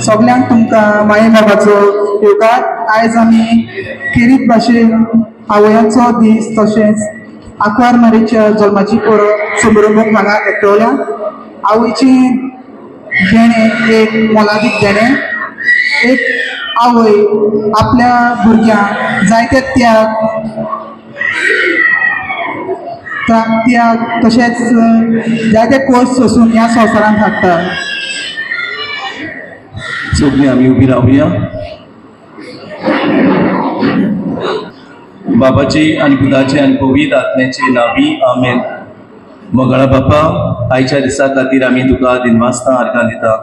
सगळ्यांक तुमकां माये बाबाचो योगात आयज आमी खेरीत भाशेन आवयांचो दीस तशेंच आंकवार मारीच्या जल्माची परब समारंभाक हांगा एकवल्या. आवयची देणें एक मोलादीक देणें. एक आवय आपल्या भुरग्यांक जायते त्याग तशेंच जायते कोर्स सोसून ह्या संवसारांत हाडटा. सगळीं आमी उबी रावया. बाबाची आनी पुताचे आनी पवित्र आत्म्याचे नांवी आमेन. मोगाळा बापा, आयच्या दिसा खातीर आमी तुका दिनवासतां आर्गां दिता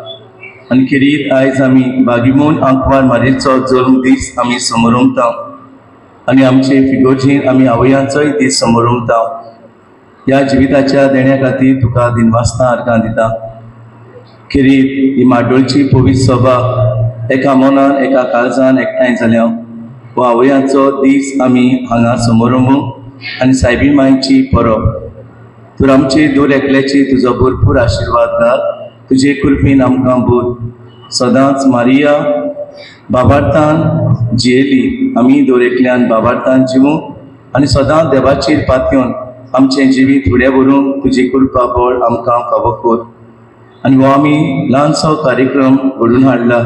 आनी खेरीत आयज आमी बागिमून आंकवार मारीचो जल्म दीस आमी समोरंभता आनी आमचे फिगोजीन आमी आवयांचोय दीस समोरंभता. ह्या जिविताच्या देण्या खातीर तुका दिनवासतां आर्गां दिता. खेरीत ही माड्डोळची पवित्र सभा एका मनान एका काळजान एकठांय जाल्या हो आवयांचो दीस आमी हांगा समोरंभू आनी सायबी मायची परब. तर आमचे दर एकल्याची तुजो भरपूर आशिर्वाद घाल. तुजे कृपेन आमकां बोध. सदांच मारिया बाबार्थान जियेली आमी दर एकल्यान बाबार्थान जिवूं आनी सदांच देवाचेर पातयेवन आमचें जिवीत फुडें व्हरूंक तुजी कृपा बळ आमकां फावो कर. आनी हो आमी ल्हानसो कार्यक्रम घडून हाडला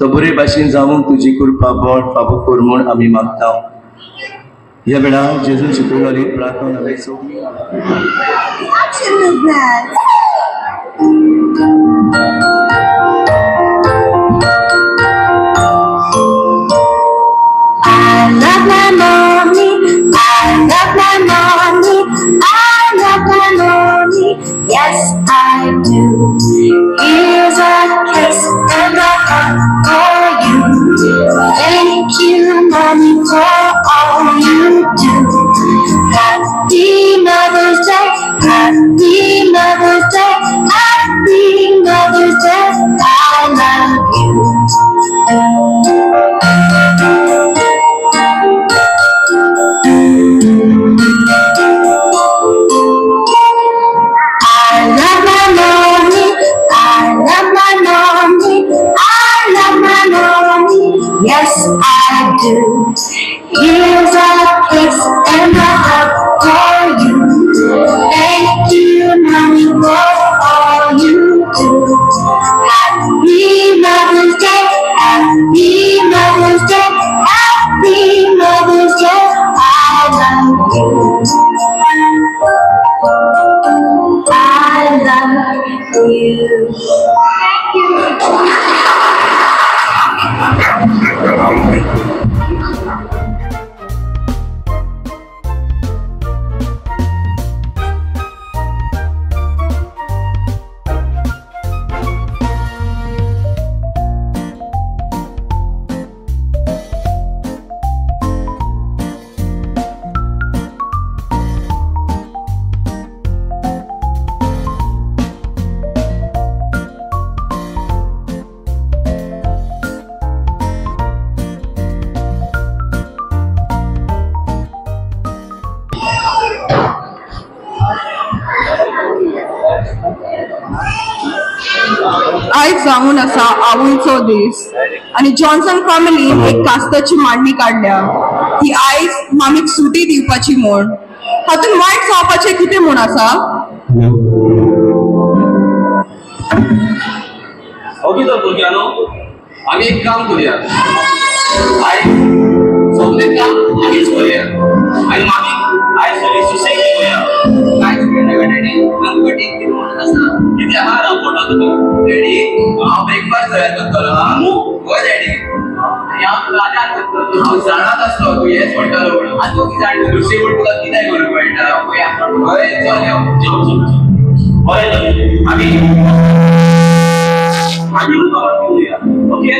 तो बरे भाशेन जावंक तुजी कृपा बळ फावो कर म्हूण आमी मागता. ह्या वेळार जेजून शिकयलोली प्रार्थना आमी सगळीं Yes, I do. Here's a kiss and a hug for you. Thank you, Mommy, for all you do. Happy Mother's Day, Happy Mother's Day, Happy Mother's Day. I love you. Yes, I do. Here's a kiss and a hug for you. Thank you, Mommy, for all you do. Happy Mother's Day, Happy Mother's Day, Happy Mother's Day. I love you. I love you. आयज जावन आसा आवयचो दीस आनी Johnson फॅमिलीन एक कास्ताची मांडणी काढल्या. ही आयज मामीक सुटी दिवपाची म्हूण. हातून वायट जावपाचें कितें म्हूण आसा? ओके तर भुरग्यांनो, आमी एक काम करूया. आयज सगळें काम आमीच करूया आनी मामी आयज सगळी सुसायटी करूया. काय डॅडी गणपती कितें म्हणत आसा कितें आहा रापोर्ट तुका डॅडी हांव ब्रेकफास्ट तयार करतलो. हय डॅडी हांव राजा करतलो. हांव जाणात आसलो तूं हेच म्हणटलो म्हणून. आनी तूं कितें जाणा दुसरी म्हण तुका कितें करूंक मेळटा. हय चल यो बरें आमी करूया. ओके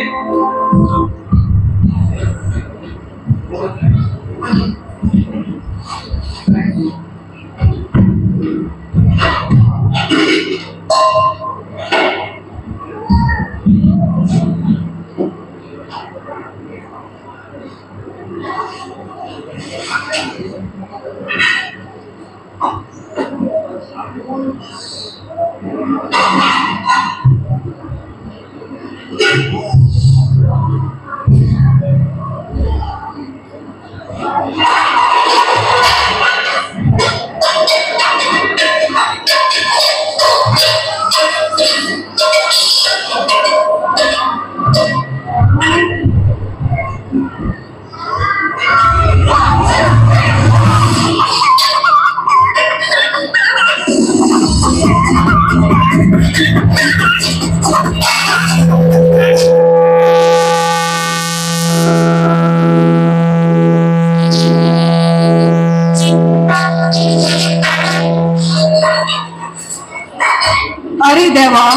देवा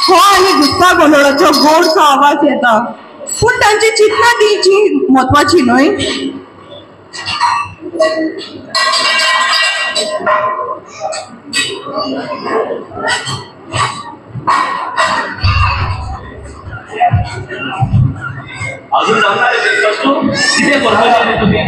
हो आणि गुप्ता गोंधळाचो गोडसो आवाज येता पूण तांची चिंतना तीची म्हत्वाची न्हय. अजून जाणार तू किती बरोबर तुम्ही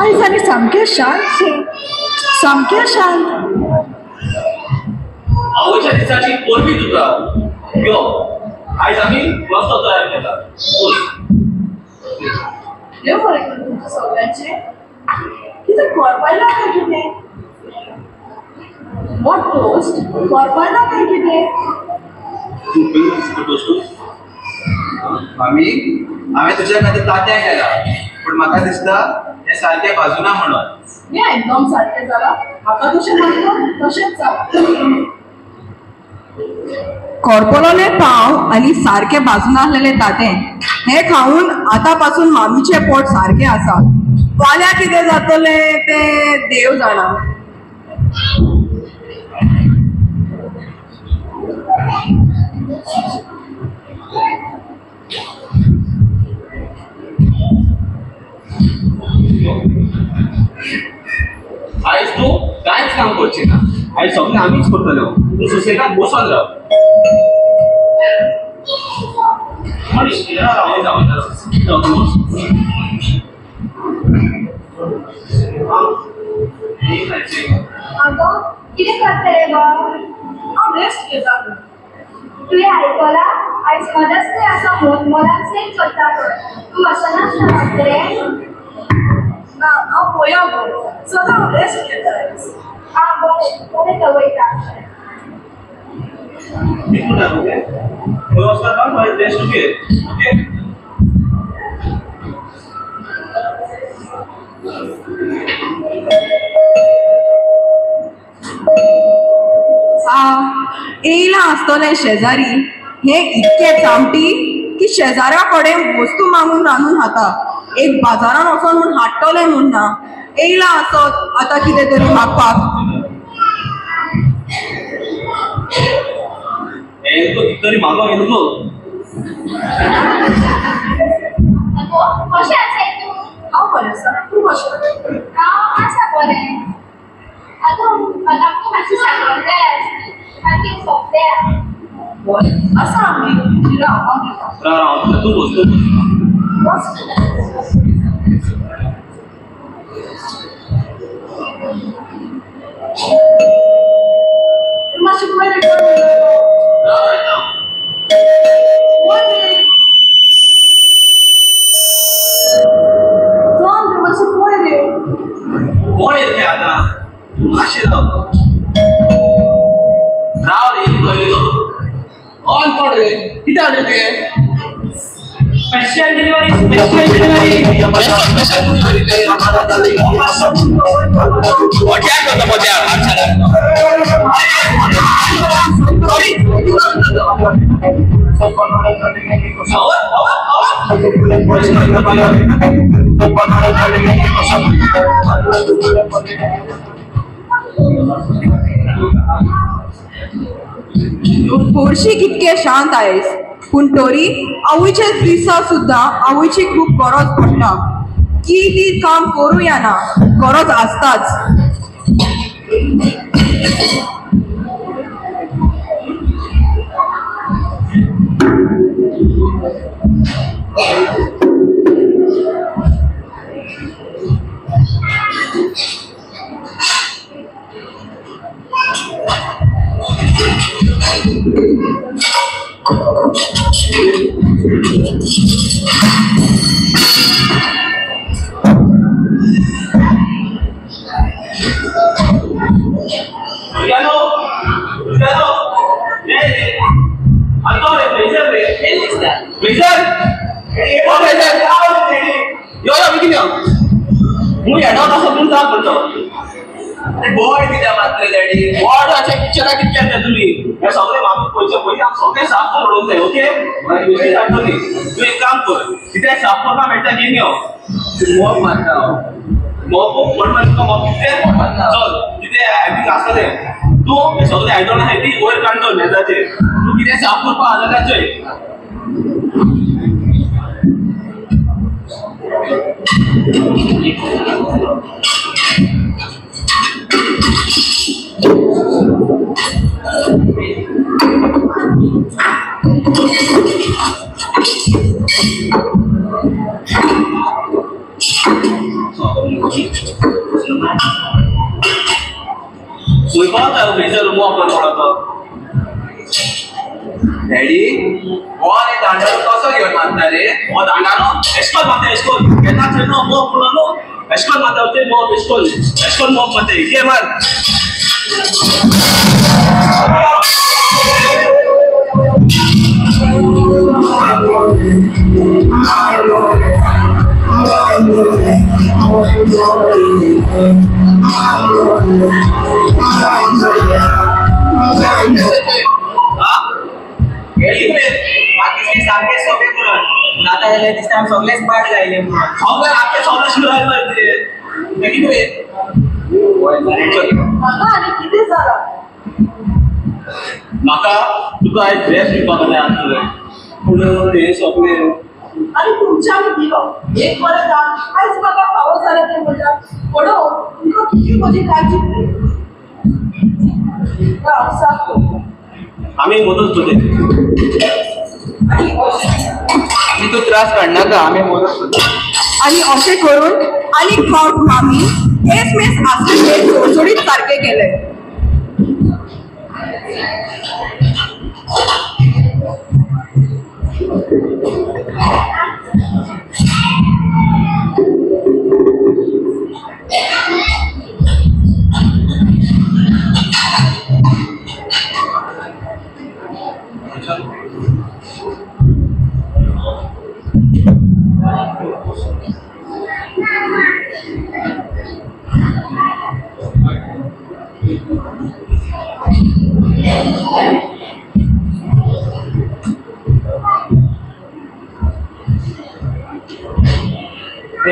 आयज आनी सामकें शांत सामकें शांत. आवयच्या दिसाची पोरबी तुका यो आयज आमी मस्त तयार केला. देव बरें करूं तुमच्या सगळ्यांचें. कितें करपायला काय कितें वॉट टोस्ट करपायला काय कितें आम्ही तुझ्या खातीर तात्या केला पण म्हाका दिसता हे सारकें बाजूना म्हणून. हें एकदम सारकें जालां. म्हाका जशें म्हणटा तशेंच जालां. कोरपोलोले पाव आनी सारके बाजून आसलेले तातें हे खाऊन आतां पासून मामीचें पोट सारकें आसा. फाल्यां कितें जातलें तें देव जाणा. आयज तू कांयच काम करची ना. आयज सगळें आमीच करतलो. तू सुसेगाद बसून राव. अगं किती करते रे बा हांव रेस्ट घेता. तुवें आयकला आयज मदच ते असा मोलान सेट करता पळय. तू असं नासता रे. हांव पळया गो सदां हांव रेस्ट घेता आयज. आं बरें बरें तर वयता. मी कुठं ओके व्यवस्था कर माझी रेस्ट घे. ओके येयला आसतले शेजारी हे इतके चामटी की शेजाऱ्या कडेन वस्तू मागून रांदून खाता. एक बाजारान वचोन म्हूण हाडटले म्हूण ना. येयला आसत आतां कितें तरी मागपाक. तो तरी मागो येतो. कशें आसा तूं? हांव बरें आसा. तूं कशें? हांव आसा बरें. आतां म्हाका मातशी साखर जाय आसली. मागीर सोंपल्या. बरें आसा आमी रावपाक येता. राव तू बस बस. मातशें पयलें कोण येते आता मातशें राव रे पयलो ऑन कोण रे कितें रे ते स्पेशल डिलिव्हरी पोरशी कितके शांत आयज पूण तरी आवयचे दिसा सुद्दां आवयची खूब गरज पडटा. की ती काम करूं या ना गरज आसताच. बोर्ड कित्याक मारतले डॅडी बोर्डाचे पिक्चरां कितले ते तुमी हे सगळे म्हाका पयशे पयलीं आमी सगळे साफ करून जाय ओके मागीर विशय काडटली तूं एक काम कर कितें साफ करपाक मेळटा घेवन यो मोग मारता मोग कोण मारता मोग कितें चल कितें आयदीक आसतलें तूं हे सगळे आयदनां आहाय ती वयर काडटो मेजाचेर तूं कितें साफ करपाक आहा जाल्यार चय डॅडी बॉल हे दांडारो कसो घेवन मारता रे हो दांडारो एशकोल मारता एशकोल येता थंय न्हू मोग पुरो न्हू एशकोल मारता ते मोग एशकोल मोग मारता घे मार सारखे सोपे करून आता हे दिसता सगळेच पाठ गायले सगळे आपले सगळे सुरू आहे म्हाका आनी कितें जालां म्हाका तुका आयज ड्रेस दिवपाक जाय आसले पूण हे सगळे आनी तुमच्यानी दिलो एक बरें जाल आयज म्हाका फावो जालें तें म्हणटा पडो तुमकां कितली म्हजी काळजी राव साफ कर आमी मदत करते आम्ही तू त्रास काढनाका आम्ही मदत करतो आणि अशें करून आनी फावट मामी हेच मेस आसले सोडसोडीत सारके केले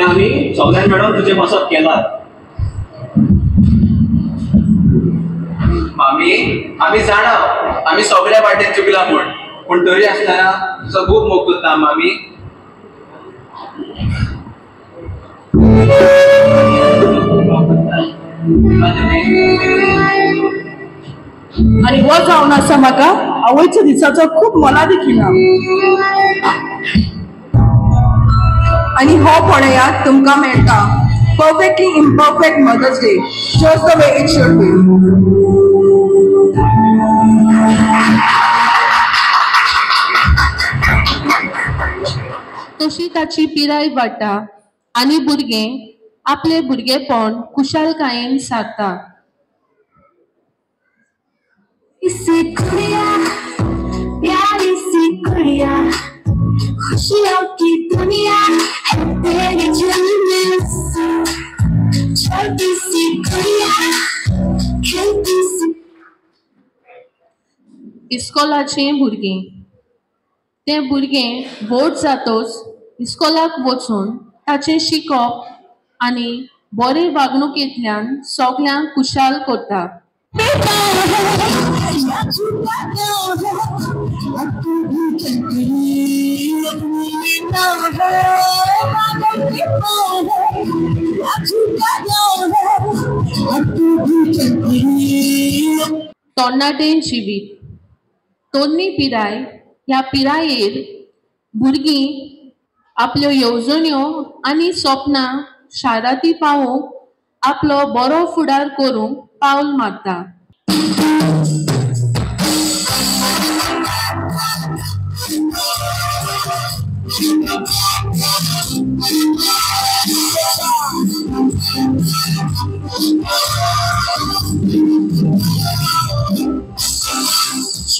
आम्ही सगळ्यां मॅडम तुझे मसत केला मामी आम्ही जाणा आम्ही सगळ्या वाटेन चुकला पण तरी आसतना तुझा खूप मोग करता मामी आणि हो जावन आसा म्हाका आवयच्या दिसाचो खूप मोलादी खिणा आणि हो पळयात तुमकां मेळटा perfectly imperfect Mother's Day just the way it should be तशी ताची पिराय वाडटा आनी भुरगें आपले भुरगेपण कुशळकायेन सारता इसी खुशिया प्यारी सी खुशिया खुशियों की दुनिया है तेरे जुल्म से छोटी सी खुशिया खेलती सी इस्कोलाचें भुरगें तें भुरगें व्हड जातोच इस्कोलाक वचून ताचें शिकप आनी बरे वागणुकेंतल्यान सगळ्यांक खुशाल करता तरणाटें जिवीत तोरणी पिराय ह्या पिरायेर भुरगीं आपल्यो येवजण्यो आनी सपनां शाराती पावोवंक आपलो बरो फुडार करूंक पावल मारता She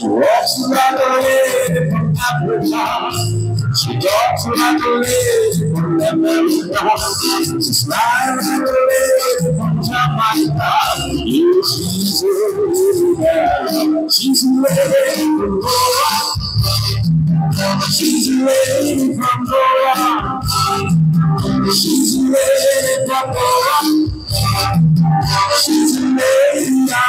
walks like a lady from Africa. She talks like a lady from America. She's like a lady from Jamaica. Yeah, she's a lady, yeah. She's a lady from Goa. She's a lady from Goa. She's a lady from Goa. She's a lady, yeah.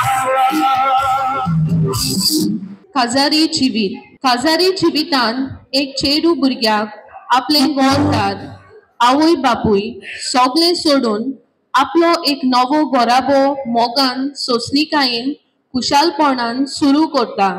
काजारी जिवीत. काजारी जिवितान एक चेडू भुरग्याक आपले गोंयकार आवय बापूय सगळे सोडून आपलो एक नवो गोराबो मोगान सोंसणीकायेन खुशालपणान सुरू करता.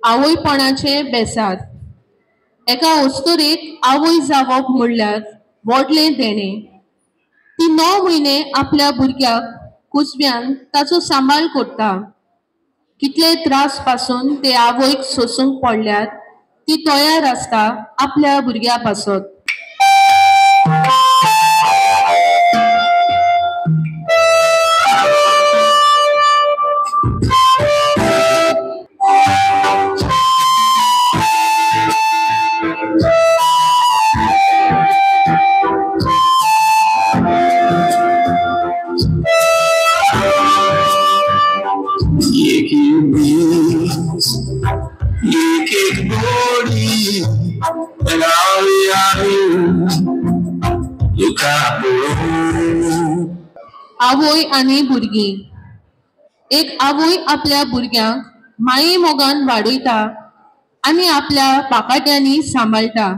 आवयपणाचे बेसाद. एका वस्तुरेक आवय जावप म्हणल्यार व्हडलें देणें. ती 9 म्हयने आपल्या भुरग्याक कुसब्यान ताचो सांबाळ करता. कितले त्रास पासून ते आवयक सोसूंक पडल्यार ती तयार आसता आपल्या भुरग्या पासत. आवय आनी भुरगीं. एक आवय आपल्या भुरग्यांक माये मोगान वाडयता आनी आपल्या पाकाट्यांनी सांबाळटा.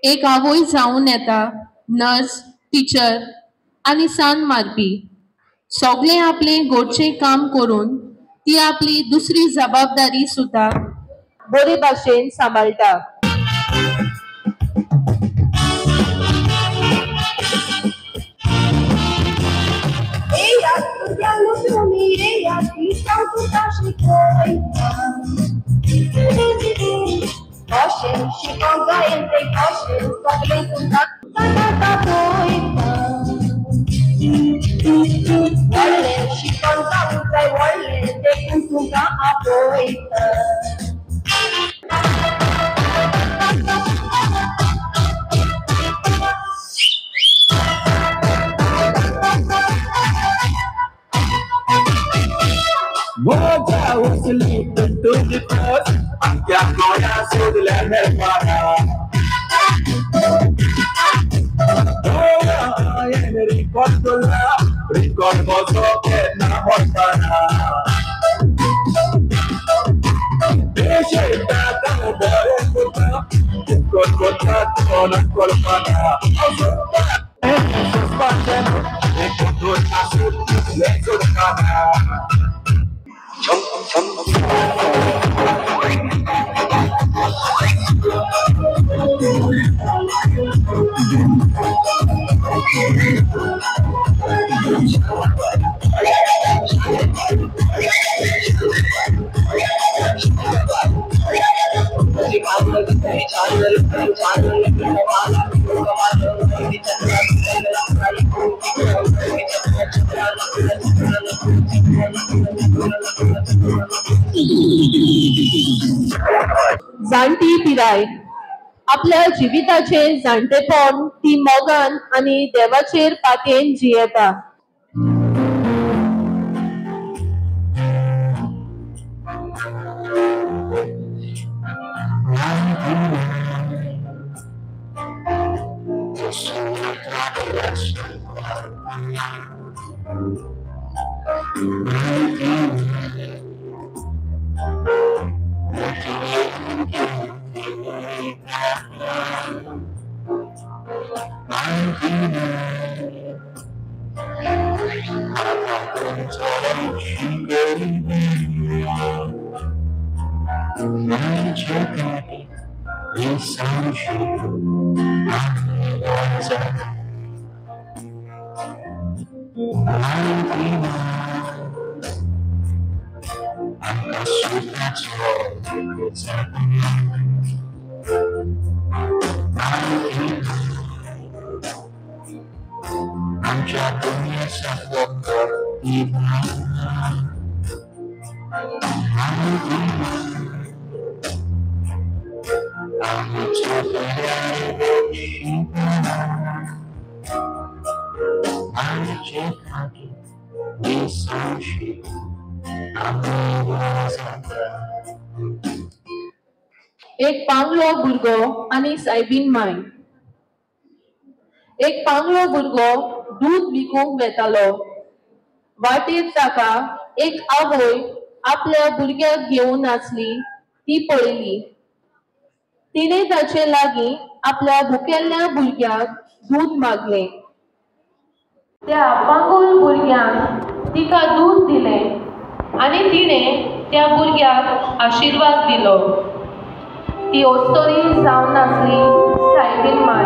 एक आवय जावन येता नर्स, टीचर आनी सान मारपी. सगळे आपले घरचे काम करून ती आपली दुसरी जबाबदारी सुद्धा बरे भाशेन सांबाळटा. What I was sleeping to the first, I can't go down so the land and water. Oh, I am a record for love, record for so get now what's they say that I'm a boy for love, record for that on a colpana. And suspension, record for that, let's go to Canada. जाणटी पिराय आपल्या जिविताचे जाणटेपण ती मोगान आणि देवाचेर पातयेन जियेता. एक पांगलो भुरगो आनी सायबीन माय. एक पांगलो भुरगो दूध विकूंक वेतालो. वाटेर ताका एक आवय आपल्या भुरग्याक घेवन आसली ती पळयली. तिणे ताचे लागीं आपल्या भुकेल्ल्या भुरग्याक दूध मागले. त्या पांगोल भुरग्यान तिका दूध दिलें आनी तिणें त्या भुरग्याक आशिर्वाद दिलो. ती ओस्तोरी जावन आसली सायबीन माय.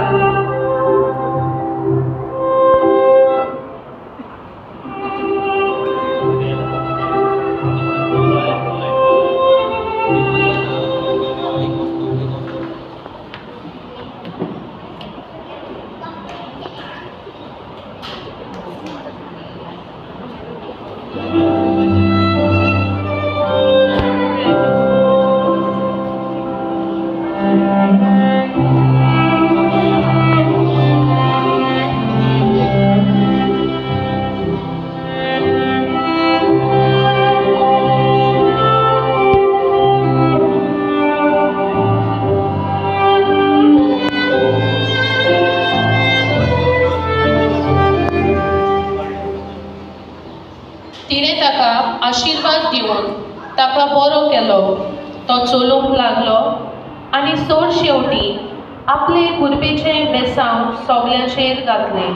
आशीर्वाद दिवन ताका बरो केलो. तो चलूंक लागलो आनी सोड शेवटी आपले कुरपेचें बेसांव सगल्याचेर घातलें.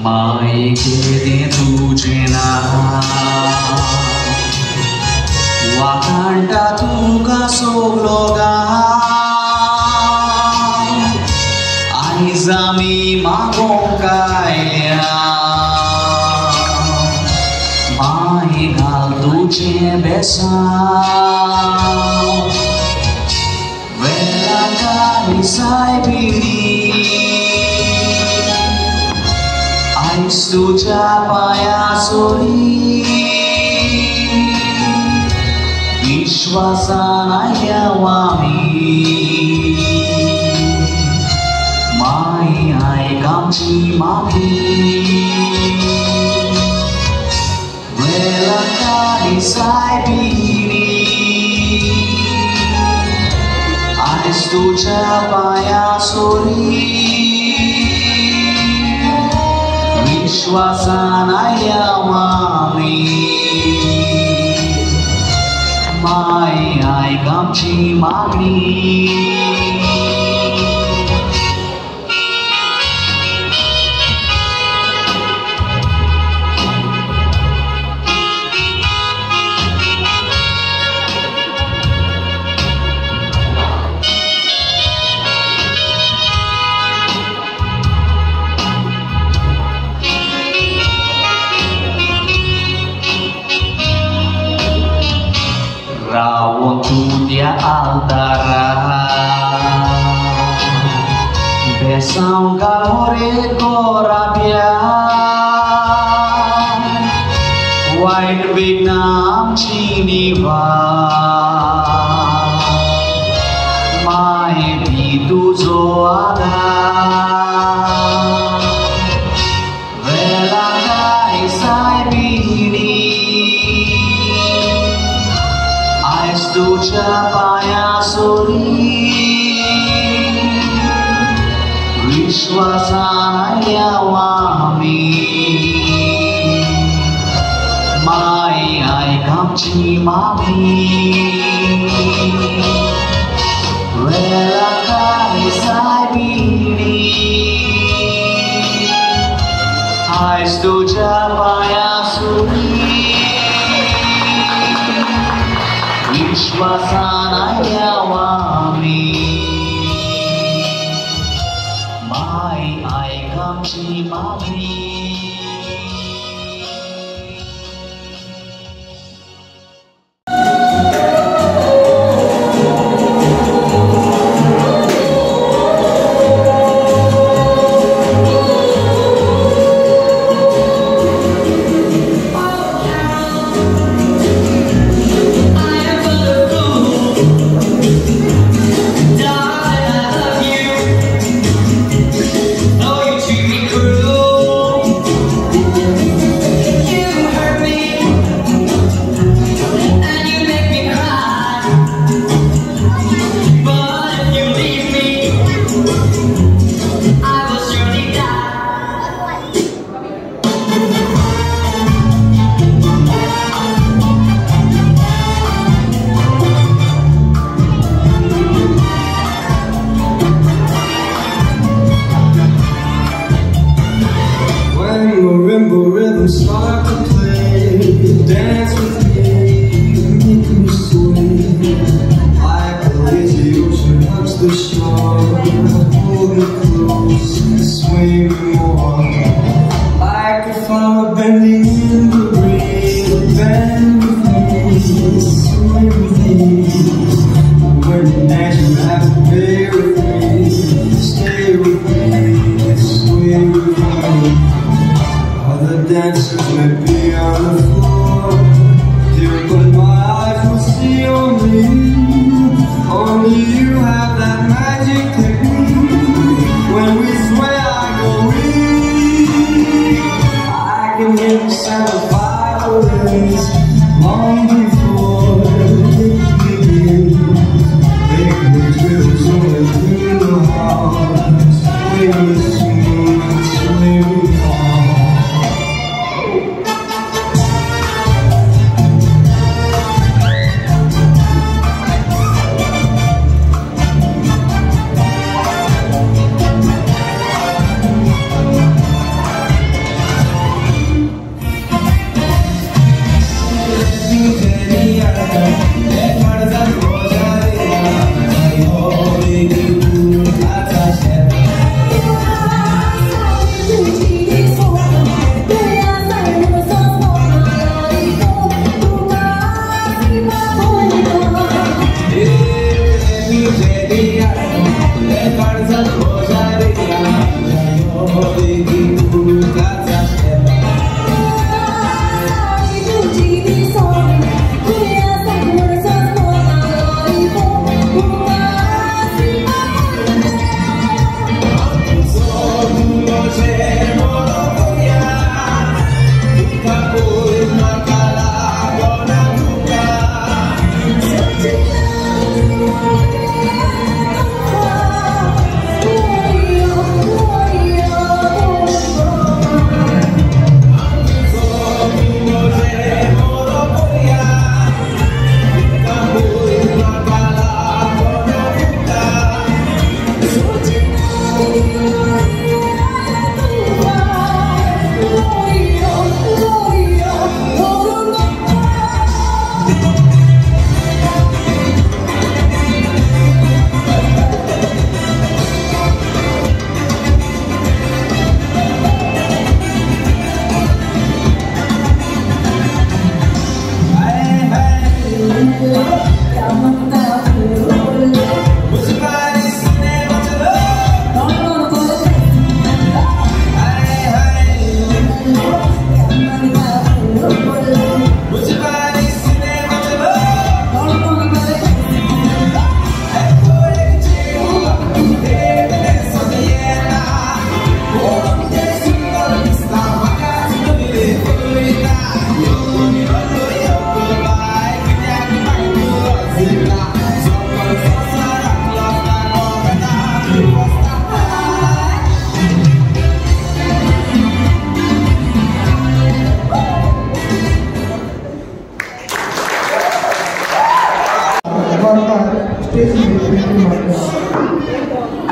Mai chiede tu cena, wakanda tu kasologa, aizami magongkailia, mai gal tu ce besa, vela kali sai bini. आयज तुझ्या पायासोरी विश्वासान आयल्यावामी माई आयक आमची मागणी वेला काही सायबिनी आयज तुझ्या पायासोरी विश्वासान आयल्यावामी माई आयक आमची मागणी Rawon tudia altara Besão galore corabia White Vietnam chiniva Mai pitu zoada Vela kai sai bini तुझ्या पायासोरी विश्वासान आयल्यावामी माई आयक आमची मागणी वेला काही सायबिनी आयज तुझ्या पायासोरी विश्वासान आयल्यावामी माई आयक आमची मागणी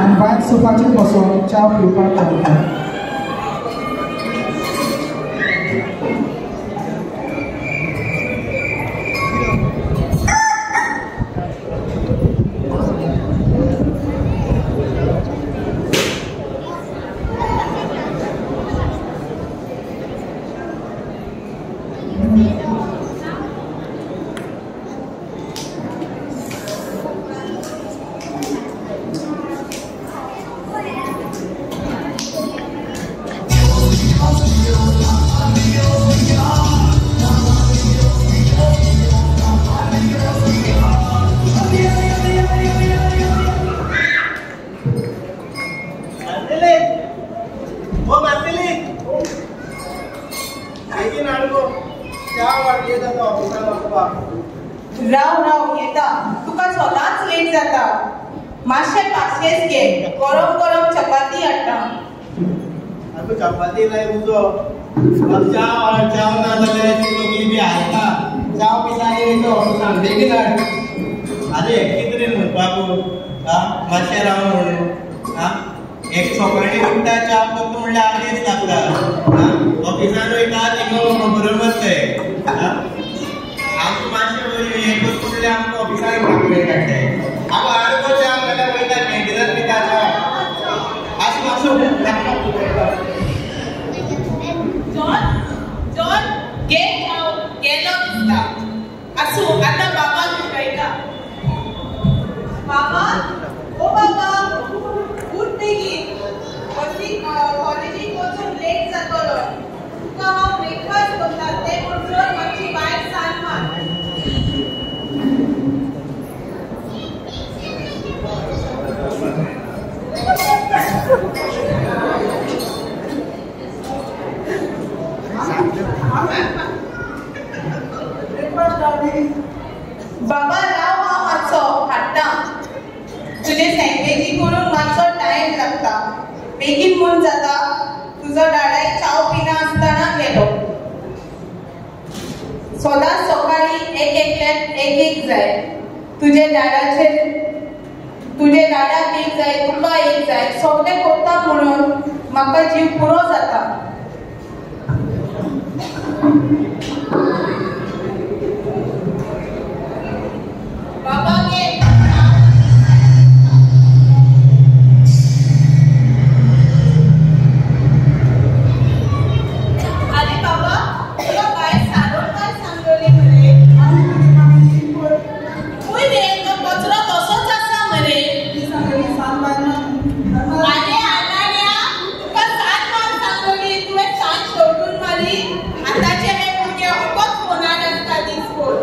आनी भायर सोफाचेर बसून च्या पिवपाक आवडटा. राव येता तुका सदांच लेट जाता. मातशें पाशेंच घे. गरम गरम चपाती हाडटा. चपाती नाही उजो चाव ना जाल्यार लोकली बी हाडटा. चाव पिता येतो सांग बेगीन हाड. आरे कितें म्हणपाक मातशें राव म्हणून एक सकाळी उठता च्या करता म्हणल्यार आदेश लागता. ऑफिसान वयता थिंगा बरोबर ते आमकां मातशें हें करता म्हणल्यार आमकां ऑफिसान वेळ काडटाय. हांव हाडून च्या जाल्यार वयता कॅन्टिनार पिता आसूं आसूं जॉन गेलो दिसता. आसूं आतां बाबाक उठयता. बाबा ओ बाबा उठ बेगीन. कॉलेजीक वचून लेट जातलो. तुका हांव ब्रेकफास्ट करता तें म्हणून मातशी भायर सांग मार. बाबा राव हांव मातसो हाडटा. तुजे सँडविची करून मातसो टायम लागता. बेगीन म्हूण जाता. तुजो डाडाय चाव पिना आसतना गेलो. सदांच सकाळी एकल्याक एक जाय. तुजे डाडाक एक जाय. तुका एक जाय. सगळें करता म्हणून म्हाका जीव पुरो जाता. बाबा गे अरे बाबा तुला काय सारोड काय सांगली मरे. होय रे तो कचरो तसोच आसा मरे. अरे आनाड्या तुका सात मार सांगली तुवें सात सोडून मारी. आताचे हे भुरगे फकत फोनार आसता दिसभर.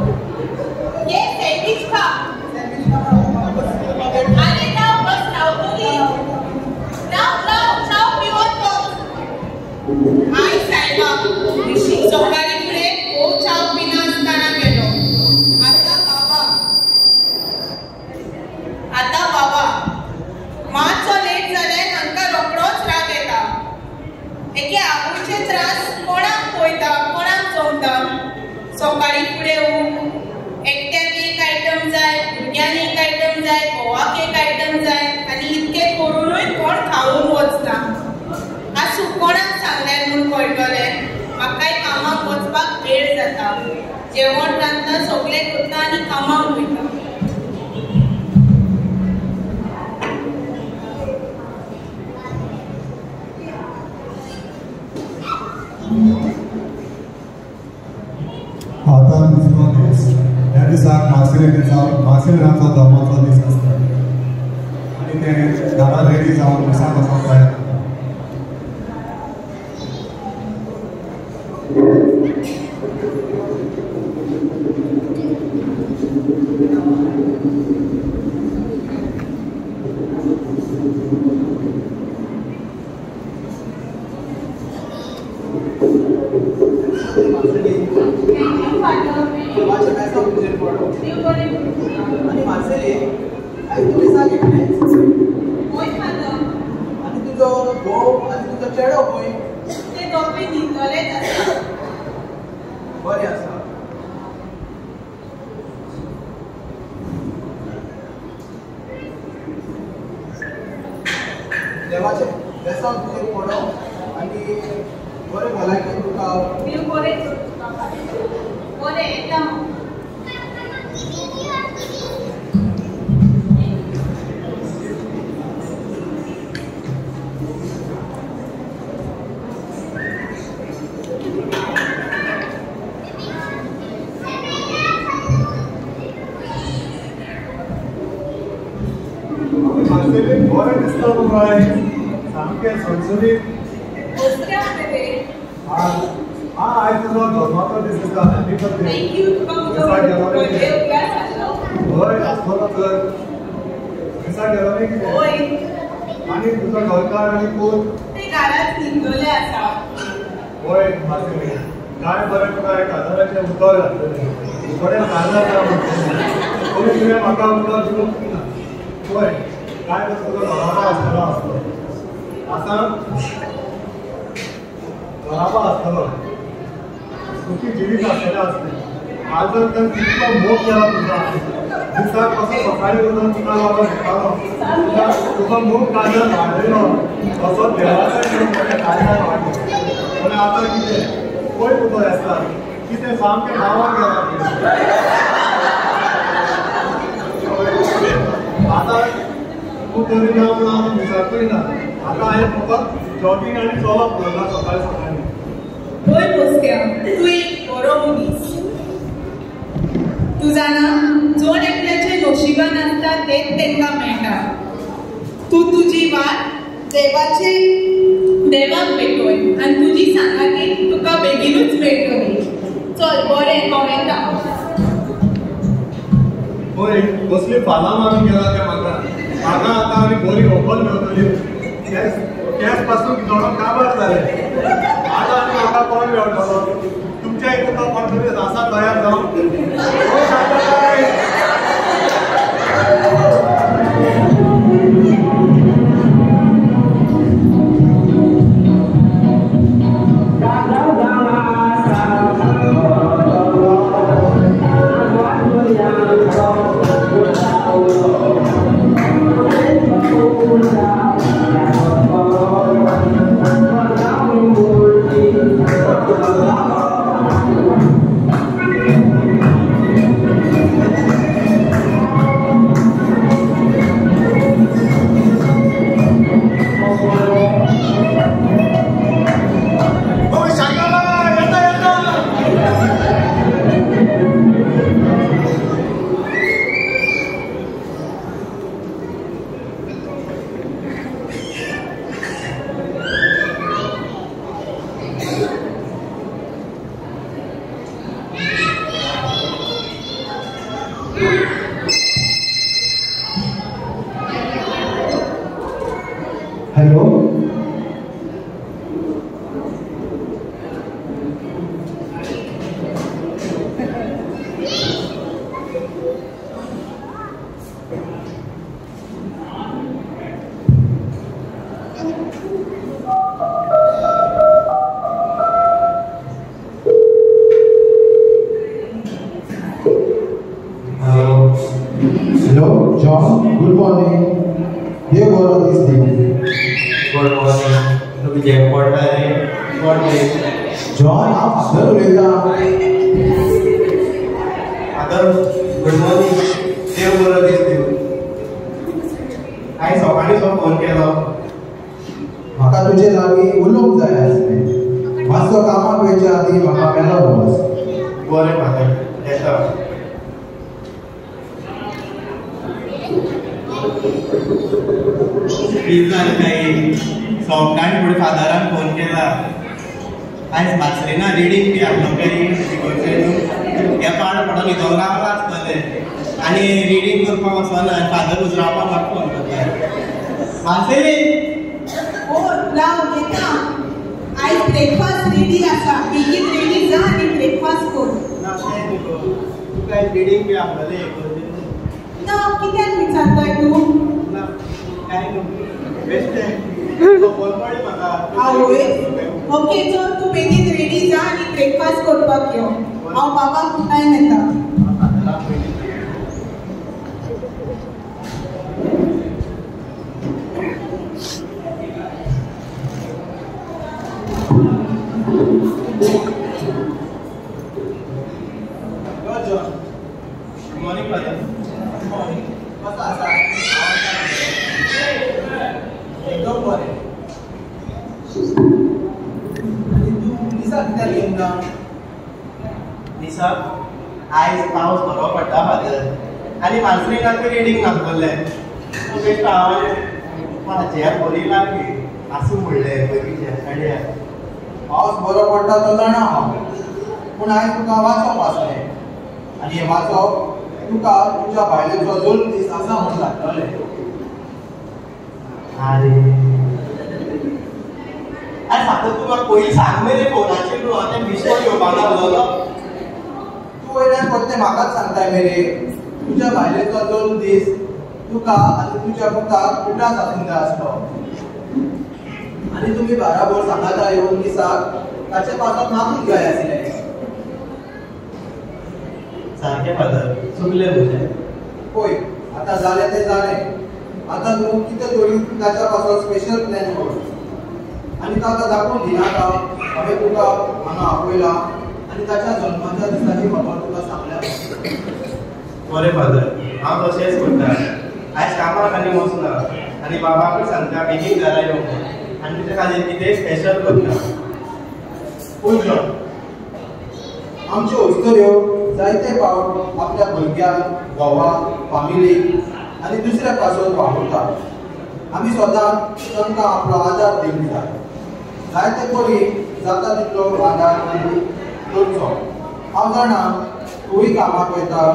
ये सँडविच खा. अरे नाव बस रावतली. नाव पिवत बस. आई सायबा सकाळी फुडें खूब चाव पिना आसतना गेलो. आतां बाबा मातसो लेट जाल्यार हांकां रोखडोच राग येता. एके आबूचे त्रास कोणाक पळयता कोणाक चोवता. सकाळी फुडें उठ. एकट्याक एक आयटम जाय. भुरग्यांक एक आयटम जाय. घोवाक एक आयटम जाय. आनी इतकें करूनय कोण खावूंक वचना. आसूं कोणाक सांगल्यार म्हूण कळटलें. म्हाकाय कामाक वचपाक वेळ जाता. जेवण रांदता सगळें करता आनी कामाक वयता. आतां दुसरो दीस. ह्या दिसाक मार्सेलाचो धर्माचो दीस आसता. आनी ते घरांत रेडी जावन मिसाक वचपाक तयार जाता. आणि मार्सेली आई तुमी सांगितले आणि तुझो देवाचे देसा तुजें पडो आनी बरें भलायकी तुका देव बरें बरें येता बरें दिसता बाय सामकें सणसणीत आयज तुजो धर्माचो दीस आसा हॅपी बर्थडे हय आसतलो तर दिसा गेलो न्ही कितें आनी तुजो घरकार आनी कोण ते घरांत न्हिदलेले आसा हय मातशें काय बरें तुका एक हजाराचें उदक घातलेलें थोडें काळजाक म्हणटलें कोणी तुवें म्हाका उदक दिवंक ना हय काय तर तुका घराबा आसतलो आसा घराबा आसतलो तुकी जिवीत आसतलें आसलें आजर तर कितलो मोग केला तुका दिसाक कसो सकाळीं उठून तुका लागून येतालो तुका मोग काळजाक वाडयलो असो देवाचो मोग म्हज्या काळजाक वाडलो पूण आतां कितें पळय तुका आसता कितें सामकें गांवांत गेला आतां तूं तरी ना म्हणून हांव विचारतोय ना आतां हांवें फकत जॉगिंग आनी चलप करना सकाळीं सकाळीं होय पोस्त्या तूं एक बरो मनीस तूं जाणा जोड एकल्याचे नशिबान आसता तेच तांकां मेळटा तूं तुजी वाट देवाक भेटोय आनी तुजी सांगाती तुका बेगीनूच मेळटली चल बरें कळटा हय कसली फालां मारून गेला तें म्हाका आतां आनी बरी व्हंकल मेळटली केस पासून थोडो काबार जालें आतां आनी म्हाका कोण मेळटलो तुमच्या इतून तो कोण तरी आसा तयार जावन hello Hello, John. Good morning. Dear God of this day. Good morning. तुझे पडटा रे पडले John, आप सर उलयता. आतां गुड मॉर्निंग देव बरो दीस दिवं हांवें सकाळीं फोन केलो म्हाका तुजे लागीं उलोवंक जाय आसलें. मातसो कामाक वयच्या आदीं म्हाका मेळो वच. बरें फादर येता कितें जालें काय सकाळीं फुडें फादरान फोन केला आयज बासरिना रिडींग बी हाडलो काय हे पाड पडो न्हिदोंक रावला आसतलें आनी रिडींग करपाक वचना फादर उजरावपाक म्हाका फोन करता बासरी ओ राव येता आयज ब्रेकफास्ट रेडी आसा बेगीन रेडी जा आनी ब्रेकफास्ट कर ना तें तुका आयज रिडींग बी हाडलें ना कित्याक विचारताय तूं ना कांय न्हू बेश्टें फोन पडले म्हाका आवय ओके चल तूं बेगीन रेडी जा आनी ब्रेकफास्ट करपाक यो हांव बाबाक उठायन येता बरें आनी तूं दिसा कित्याक येवंक ना दिसा आयज पावस बरो पडटा फादर आनी मार्सलिंगाक रिडींग नासलें बेश्टो हांव म्हाज्या बरी लागली आसूं म्हणलें बगीच्या साड्या पावस बरो पडटा तो जाणा हांव पूण आयज तुका वाचप आसलें आनी हें वाचप तुका तुज्या बायलेचो दोन दीस आसा म्हूण लागतलें अरे अरे फादर तूं म्हाका पयलीं सांग मरे फोनाचेर न्हू हांव तें बिस्कोट घेवपाक लागलोलो तूं वयल्यान परतें म्हाकाच सांगताय मरे तुज्या बायलेचो दोन दीस तुका आनी तुज्या पुताक उठास आसूंक जाय आसलो आनी तुमी बाराबर सांगाता येवन दिसाक ताचे पासत मागूंक जाय आसलें सारकें फादर चुकलें म्हजें पळय आतां जालें तें जालें आतां तूं कितें तरी ताच्या पासत स्पेशल प्लॅन कर आनी ताका दाखोवन दिनाका हांवें तुका हांगा आपयलां आनी ताच्या जल्माच्या दिसाची खबर तुका सांगल्या बरें फादर हांव तशेंच करता आयज कामाक आनी वचना आनी बाबाकूय सांगता बेगीन घरा येवंक आनी तुजे खातीर कितेंय स्पेशल करता पळय आमच्यो इश्टऱ्यो जायते फावट आपल्या भुरग्यांक घोवाक फामिलीक आनी दुसऱ्या पासत वावुरतात आमी सदांच तांकां आपलो आदार दिवंक जाय जायते परी जाता तितलो आदार करचो हांव जाणा तूंय कामाक वयता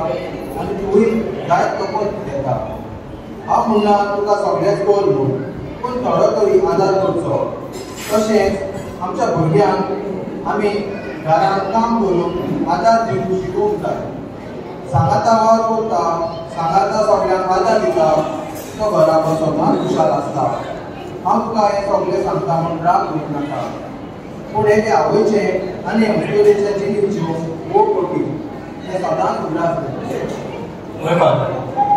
आनी तूंय जायत तो पयस घेता हांव म्हणना तुका सगळेंच कर न्हू पूण थोडो तरी आदार करचो तशेंच आमच्या भुरग्यांक आमी घरांत काम करून आदार दिवंक शिकोवंक जाय सांगाता वावर करता सांगाता सगळ्यांक आदार दिता तो घरा बसोन खुशाल आसता हांव तुका हें सगळें सांगता म्हूण राग घेवंक नाका पूण हे आवयचें आनी अमस्टोरेच्या जिणेच्यो खूब कोटी हें सदांच उगडास हय फादर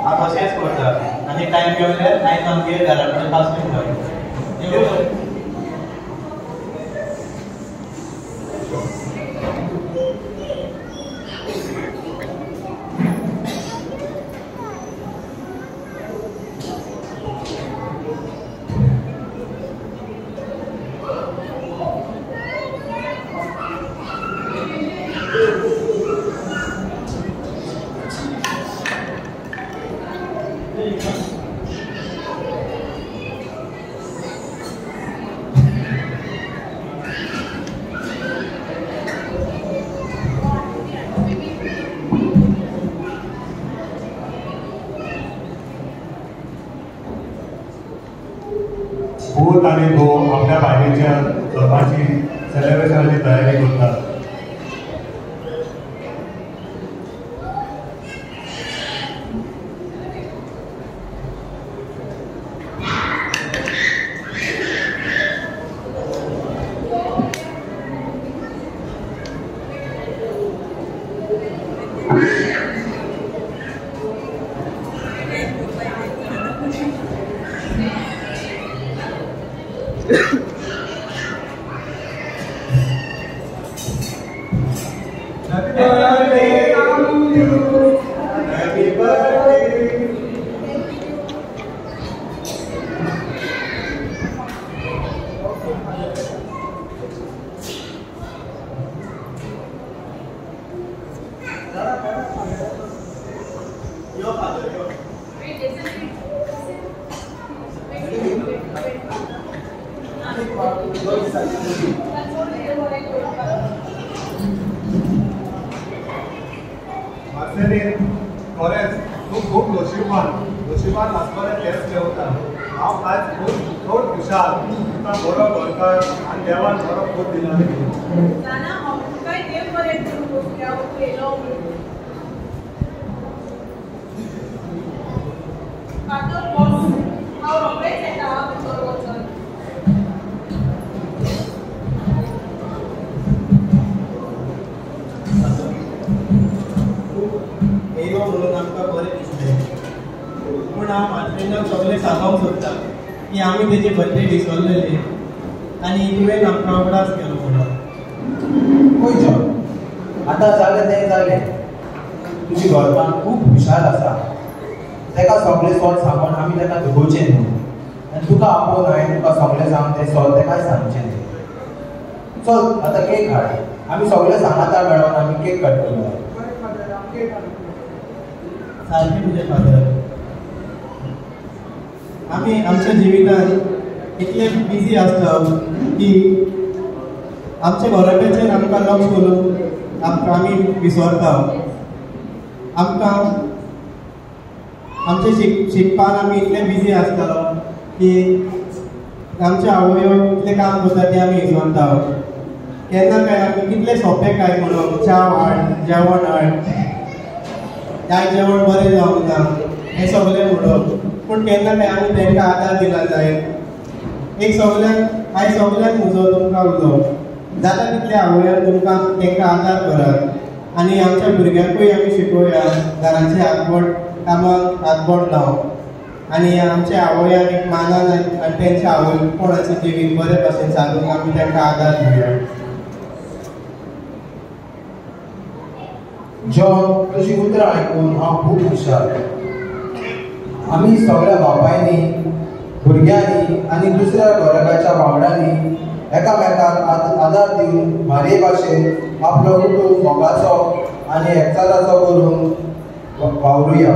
हांव तशेंच करता आनी टायम मेळल्यार आयज आमगे घरा कडेन पासून घाल पूत आनी घोव आपल्या बायलेच्या जल्माची सेलेब्रेशनाची तयारी करतात खरेंच तूं खूब नशिबान आसतलें तेंच मेवता हांव आयज खूब खुशाल तुका बरो घरकार आनी देवान बरो खूब दिला म्हणून आमकां बरें दिसलें पूण हांव म्हाज्या सगळें सांगूंक सोदता की आमी तेजे बर्थडे विसरलेले आनी तुवें आमकां उगडास केलो म्हणून पळय आतां जालें तें जालें तुजी घरकान्न खूब खुशाल आसा ताका सगळें सोड सांगून आमी ताका दुखोवचें न्हू आनी तुका आपोवन हांवें तुका सगळें सांग तें सो तेकाय सांगचें न्ही. चल आतां केक हाड. आमी सगळे सांगाता मेळोन आमी केक काडटलो. सारकें तुजें फादर. आमी आमच्या जिवितांत इतले बिजी आसता की आमच्या घराब्याचेर आमकां लक्ष करून आमी विसरता. आमकां आमचे शिकपान आमी इतले बिजी आसतलो की आमचे आवयो कितलें काम करता तें आमी विसरता. केन्ना काय आमी कितले सोंपें काय म्हणून च्या हाड, जेवण हाड, काय जेवण बरें जावंक ना हें सगळें म्हणप. पूण केन्ना काय आमी तांकां आदार दिला जाय. एक सगळ्यांक आयज सगळ्यांक म्हजो तुमकां उलो जाता तितले आवयान तुमकां तांकां आदार करात आनी आमच्या भुरग्यांकूय आमी शिकोवया घरांचे हातबोट कामाक हातबोट लावप आनी आमच्या आवयांक मानान आनी तेंच्या आवयपणाचें जिवीत बरे भशेन सांगून आमी तांकां आदार दिवया. जॉन तुजी उतरां आयकून हांव खूब खुशाल. आमी सगळ्या बापायनी भुरग्यांनी आनी दुसऱ्या घराच्या वांगड्यांनी एकामेकांक आदार दिवन म्हारे भाशेन आपलो कुटूंब मोगाचो आनी एकचाराचो करून वावरुया.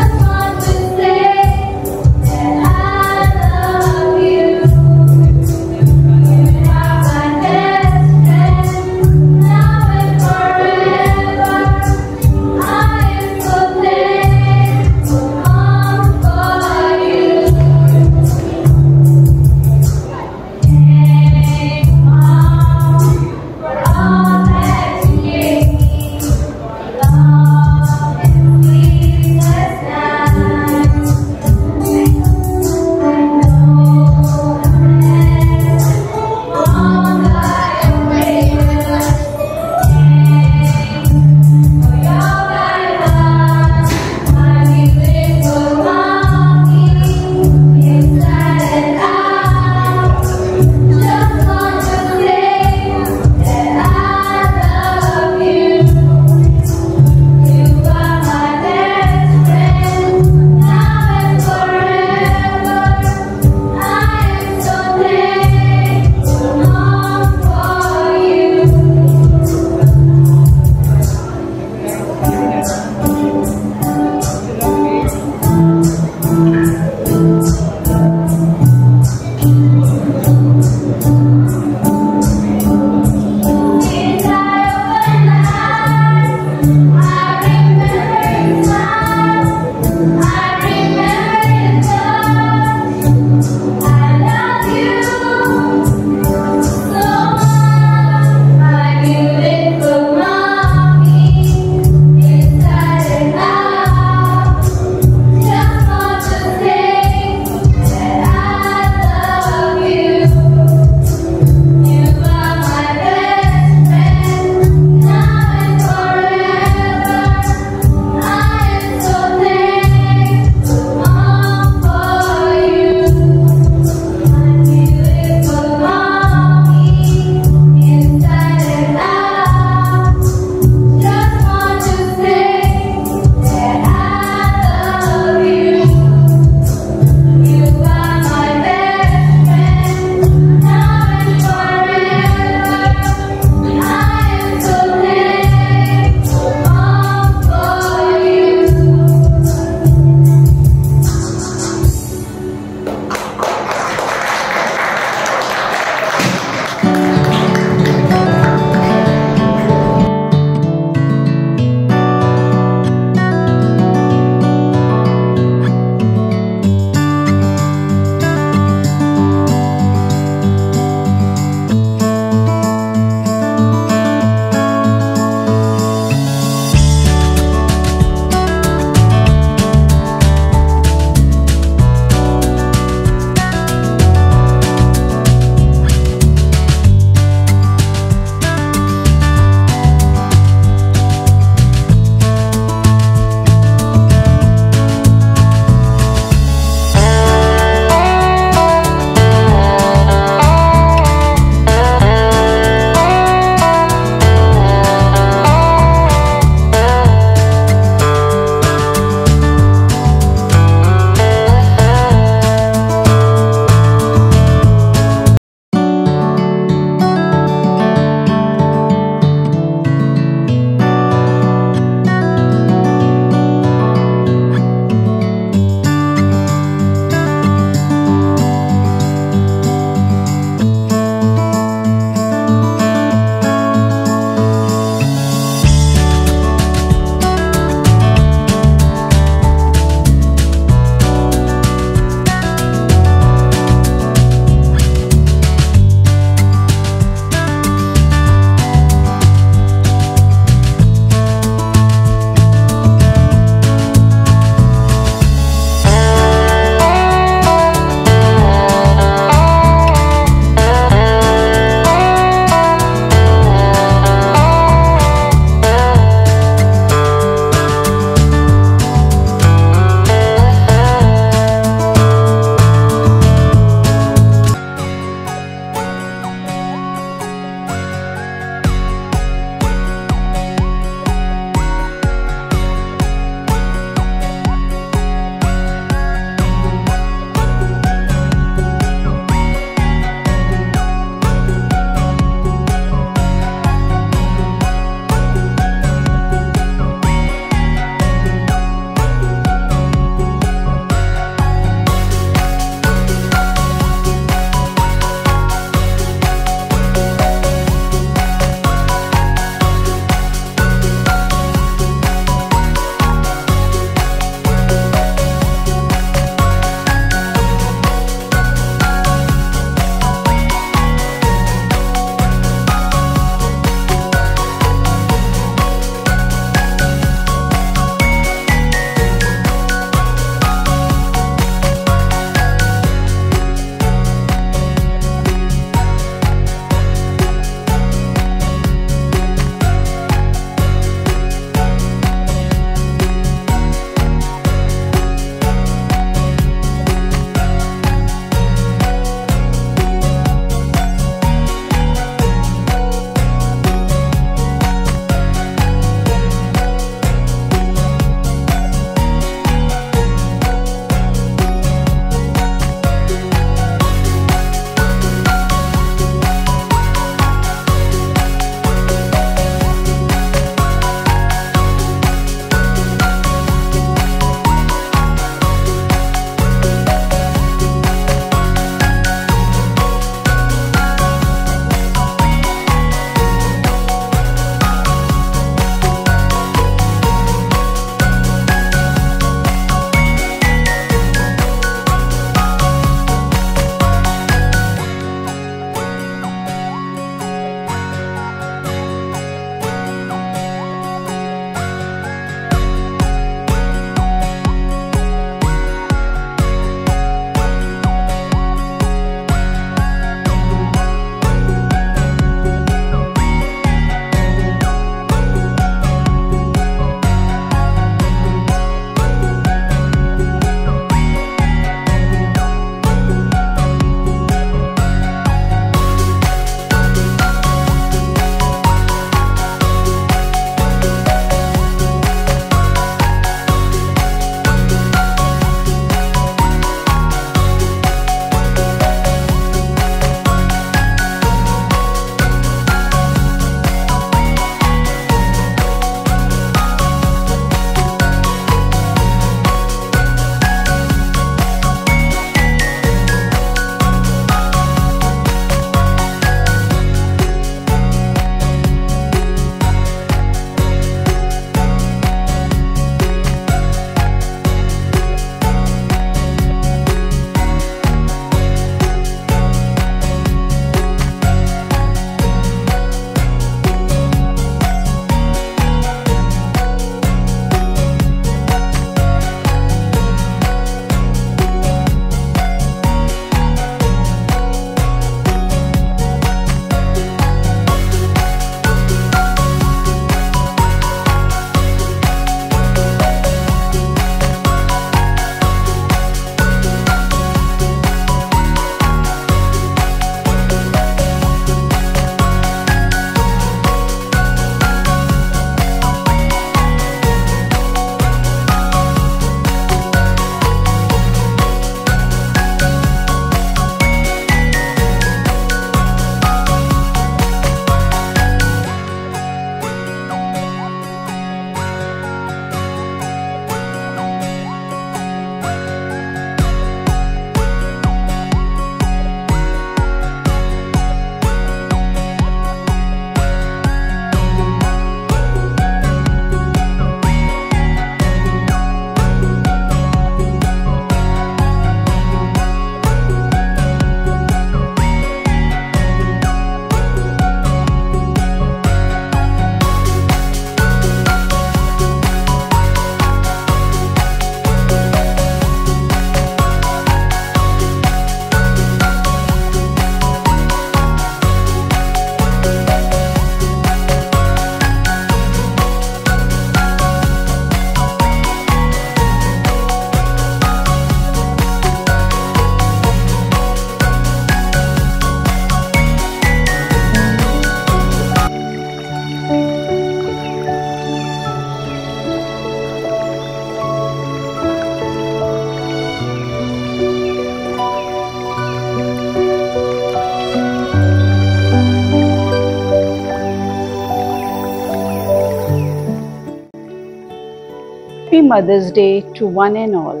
Mother's Day to one and all.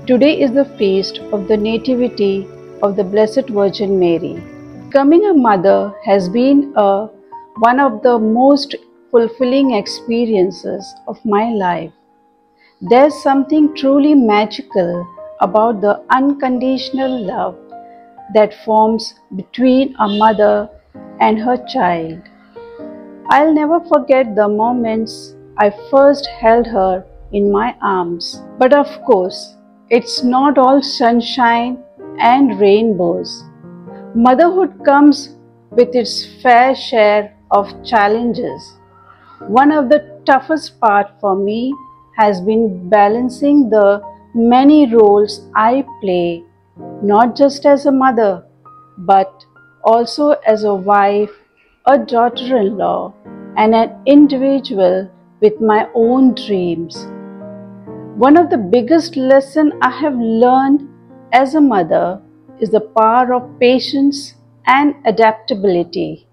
Today is the feast of the Nativity of the Blessed Virgin Mary. Becoming a mother has been one of the most fulfilling experiences of my life. There's something truly magical about the unconditional love that forms between a mother and her child. I'll never forget the moments I first held her in my arms. But of course, it's not all sunshine and rainbows. Motherhood comes with its fair share of challenges. One of the toughest parts for me has been balancing the many roles I play, not just as a mother, but also as a wife, a daughter-in-law, and an individual with my own dreams. One of the biggest lessons I have learned as a mother is the power of patience and adaptability.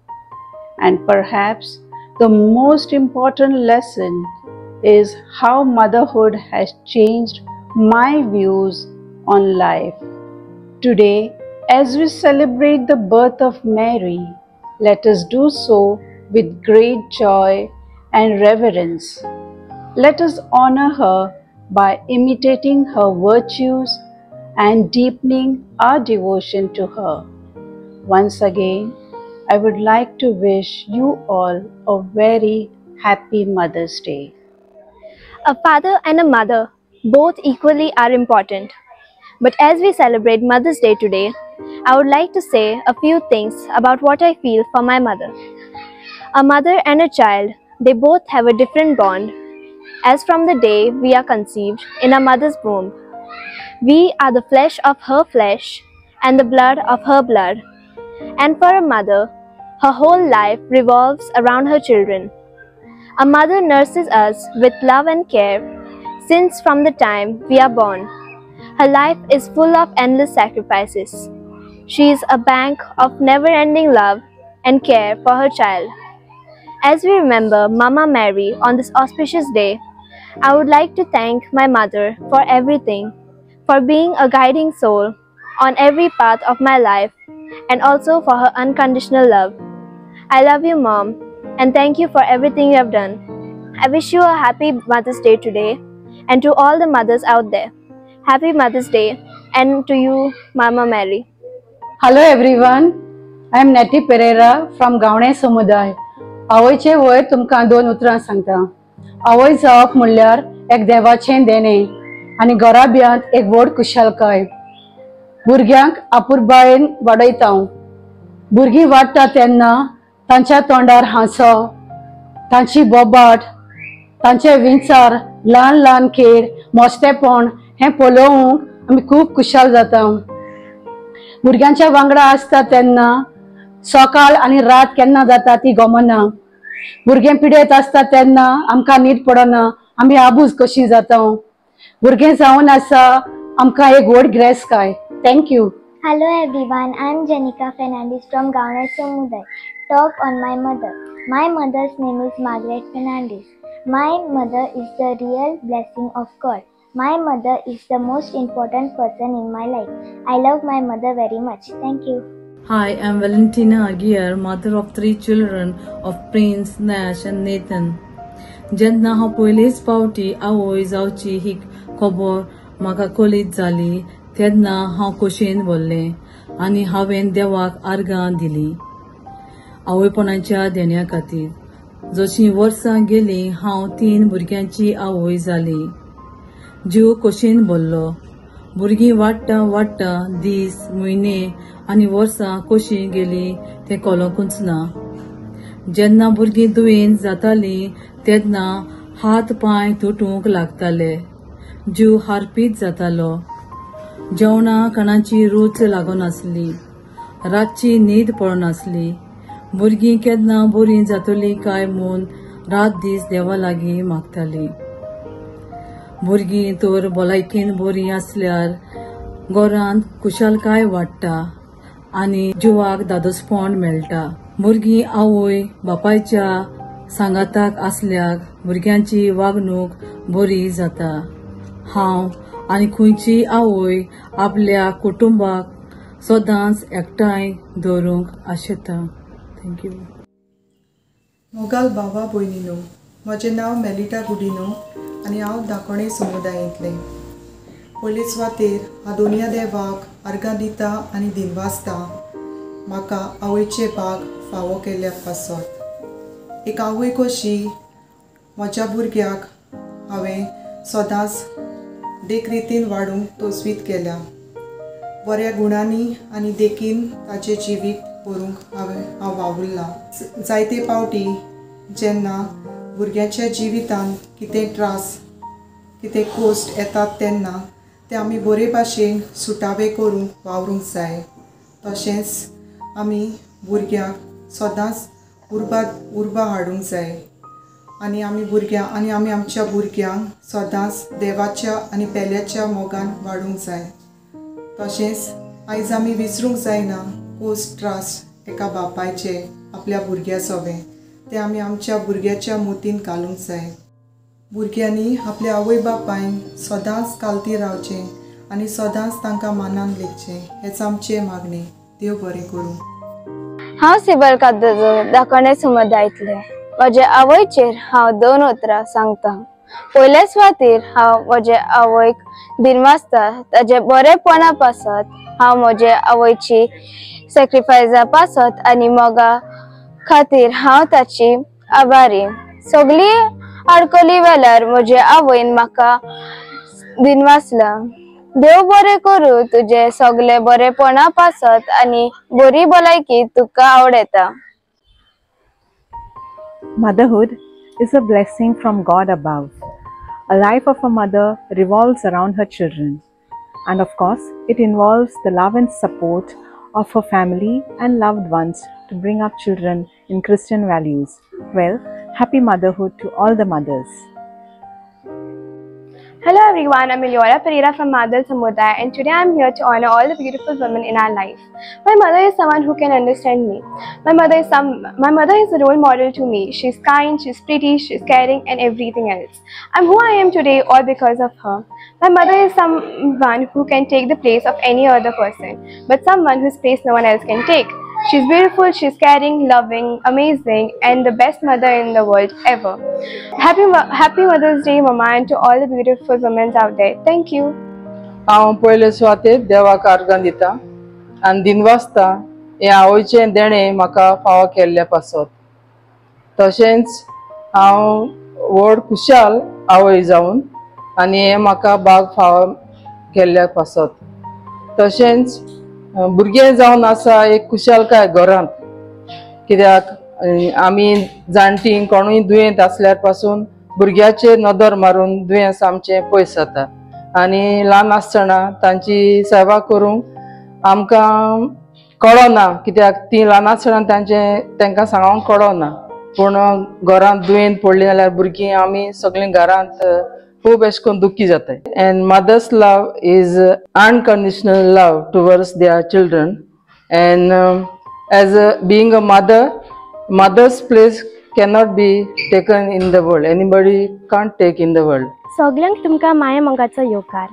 And perhaps the most important lesson is how motherhood has changed my views on life. Today, as we celebrate the birth of Mary, let us do so with great joy and reverence. Let us honor her by imitating her virtues and deepening our devotion to her. Once again, I would like to wish you all a very happy Mother's Day. A father and a mother, both equally are important. But as we celebrate Mother's Day today, I would like to say a few things about what I feel for my mother. A mother and a child, they both have a different bond. As from the day we are conceived in a mother's womb, we are the flesh of her flesh and the blood of her blood. And for a mother, her whole life revolves around her children. A mother nurses us with love and care since from the time we are born. Her life is full of endless sacrifices. She is a bank of never-ending love and care for her child. As we remember Mama Mary on this auspicious day, I would like to thank my mother for everything, for being a guiding soul on every path of my life, and also for her unconditional love. I love you, Mom, and thank you for everything you have done. I wish you a happy Mother's Day today, and to all the mothers out there, happy Mother's Day, and to you, Mama Mary. Hello everyone, I am Nati Pereira from Gaone Samudaya. आवयचे वयर तुमकां दोन उतरां सांगता. आवय जावप म्हणल्यार एक देवाचें देणें आनी घराब्यांत एक व्हड कुशलकाय. भुरग्यांक आपुरबायेन वाडयता. भुरगीं वाडटा तेन्ना तांच्या तोंडार हांसो, तांची बोबाट, तांचे विचार, ल्हान ल्हान खेळ, मोस्तेपण हें पळोवंक आमी खूब खुशाल जाता. भुरग्यांच्या वांगडा आसता तेन्ना सकाळ आनी रात केन्ना जाता ती गमना. भुरगें पिडेत आसता तेन्ना आमकां न्हीद पडना, आमी आबूज कशी जाता. भुरगें जावन आसा आमकां एक व्हड ग्रेस काय. Thank you. Hello everyone, I am Janika Fernandez from Gaone Samudaya. Talk on my mother. My mother's name is Margaret Fernandez. My mother is the real blessing of God. My mother is the most important person in my life. I love my mother very much. Thank you. Hi, I'm Valentina Aguirre, mother of 3 children of Prince, Nash and Nathan. जेन्ना हांव पयलीच फावटी आवय जावची ही खबर म्हाका कळीत जाली तेन्ना हांव खोशेन भरलें आनी हांवें देवाक आर्गां दिली आवयपणाच्या देण्या खातीर. जशीं वर्सां गेलीं हांव 3 भुरग्यांची आवय जाली. जीव खोशेन भरलो. भुरगीं वाडटा वाडटा दीस, म्हयने आनी वर्सां कशीं गेलीं तें कळोंकूच ना. जेन्ना भुरगीं दुयेंत जातालीं तेन्ना हात पांय तुटूंक लागताले. जीव हारपीत जातालो. जेवणा खाणाची रूच लागनासली. रातची न्हीद पडनासली. भुरगीं केन्ना बरीं जातलीं काय म्हूण रात दीस देवा लागीं मागतालीं. भुरगीं तर भलायकेन बरीं आसल्यार घरांत खुशालकाय वाडटा आनी जिवाक दादोसपण मेळटा. भुरगीं आवय बापायच्या सांगाताक आसल्याक भुरग्यांची वागणूक बरी जाता. हांव आनी खंयची आवय आपल्या कुटुंबाक सदांच एकठांय दवरूंक आशेता. थँक्यू. मोगाल भावा भयणीनो, म्हजें नांव मेलिटा गुडिनो आनी हांव दाकोणे समुदायांतलें. पयले सुवातेर हांव दोनया देवाक अर्गां दिता आनी दिनवासता म्हाका आवयचे बाग फावो केल्ल्या पासत. एक आवय कशी म्हज्या भुरग्याक हांवें सदांच देखरीतीन वाडूंक तोजवीत केल्या. बऱ्या गुणांनी आनी देखीन ताचें जिवीत करूंक हांव वावुरलां. जायते फावटी जेन्ना भुरग्याच्या जिवितान कितें त्रास कितें कोश्ट येतात तेन्ना ते आमी बरे भाशेन सुटावे करूंक वावरूंक जाय. तशेंच आमी भुरग्यांक सदांच उर्बा हाडूंक जाय आनी आमी आमच्या भुरग्यांक सदांच देवाच्या आनी पेल्याच्या मोगान वाडूंक जाय. तशेंच आयज आमी विसरूंक जायना कोश्ट त्रास एका बापायचे आपल्या भुरग्या सोबे ते आमी आमच्या भुरग्याच्या मोतीन घालूंक जाय. भुरग्यांनी आपल्या आवय बापायन सदांच कालती रावचें आनी सदांच तांकां मानान लेखचें हेच आमचें मागणें. देव बरें करूं. हांव सिबल काद्दो दाकोणे समुदायांतलें. म्हज्या आवयचेर हांव 2 उतरां सांगता. पयले सुवातेर हांव म्हज्या आवयक दिनवासता ताजे बरेपणा पासत. हांव म्हज्या आवयची सॅक्रिफायसा पासत आनी मोगा खातीर हांव ताची आभारी. सगळी आडकोली वेल्यार म्हज्या आवयन म्हाका दिनवासला. देव बरें करूं तुजे सगळे बरेपणा पासत आनी बरी भलायकी तुका आवडेता. Motherhood is a blessing from God above. A life of a mother revolves around her children. And of course, it involves the love and support of her family and loved ones to bring up children in Christian values. Well, happy motherhood to all the mothers. Hello everyone, I'm Eliora Pereira from Madal Samuday, and today I'm here to honor all the beautiful women in our life. My mother is someone who can understand me. My mother is a role model to me. She's kind, she's pretty, she's caring and everything else. I'm who I am today all because of her. My mother is someone who can take the place of any other person, but someone whose place no one else can take. She's beautiful, she's caring, loving, amazing, and the best mother in the world ever. Happy Mother's Day, Mama, and to all the beautiful women out there. Thank you. हांव पयले सुवातेर देवाक अर्गां दिता आनी दिनवासता हे आवयचें देणें म्हाका फावो केल्ल्या पासत. तशेंच हांव व्हड खुशाल आवय जावन आनी हे म्हाका बाग फावो केल्ल्या पासत. तशेंच भुरगें जावन आसा एक खुशालकाय घरांत. कित्याक आमी जाणटी कोणूय दुयेंत आसल्यार पासून भुरग्याचेर नदर मारून दुयेंस आमचें पयस जाता आनी ल्हान आसतना तांची सेवा करूंक आमकां कळना. कित्याक ती ल्हान आसतना तांकां सांगोंक कळना. पूण घरांत दुयेंत पडलीं जाल्यार भुरगीं आमी सगळीं घरांत खूब अशें करून दुखी जाताय. And mother's love is unconditional love towards their children. And as being a mother's place cannot be taken in the world. Anybody can't take in the world. सगळ्यांक तुमकां माये मोगाचो येवकार.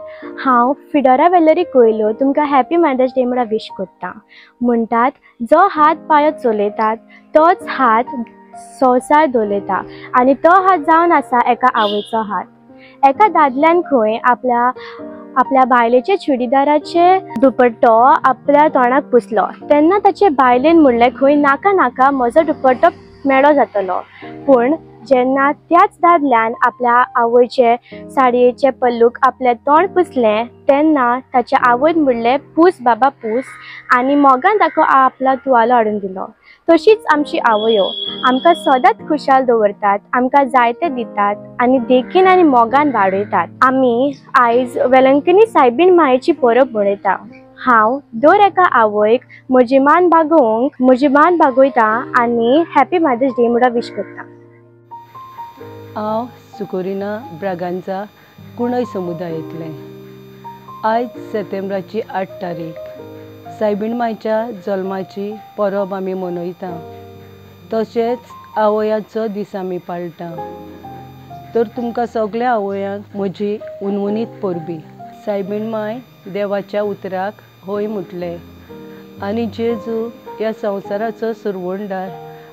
हांव फिडोरा वेलरी कोयलो तुमकां हॅपी मदर्स डे म्हणून wish करता. म्हणटात जो हात पांयो चलयतात तोच हात संवसार दवरता आनी तो हात जावन आसा एका आवयचो हात. एका दादल्यान खंय आपल्या बायलेचे चुडीदाराचे दुपट्टो आपल्या तोंडाक पुसलो तेन्ना ताचे बायलेन म्हणलें खंय नाका नाका म्हजो दुपट्टो मेळो जातलो. पूण जेन्ना त्याच दादल्यान आपल्या आवयचे साडयेचे पल्लूक आपलें तोंड पुसलें तेन्ना ताच्या आवयन म्हणलें पूस बाबा पूस आनी मोगान ताका आपलो तुवालो हाडून दिलो. तशीच आमची आवयो आमकां सदांच खुशाल दवरतात, आमकां जायते दितात आनी देखीन आनी मोगान वाडयतात. आमी आयज वेलंकनी सायबीण मायेची परब मनयता. हांव दर एका आवयक म्हजी मान बागोयता आनी हॅपी मदर्स डे म्हणून विश करता. हांव सुकोरिना ब्रागांजा कुणय समुदायांतलें. आयज सप्टेंबराची 8 तारीख सायबीण मायच्या जल्माची परब आमी मनयता. तशेंच आवयाचो दीस आमी पाळटा. तर तुमकां सगळ्या आवयांक म्हजी उनवनीत परबी. सायबीण माय देवाच्या उतराक होय म्हटलें आनी जेजू ह्या संवसाराचो सुरवणदार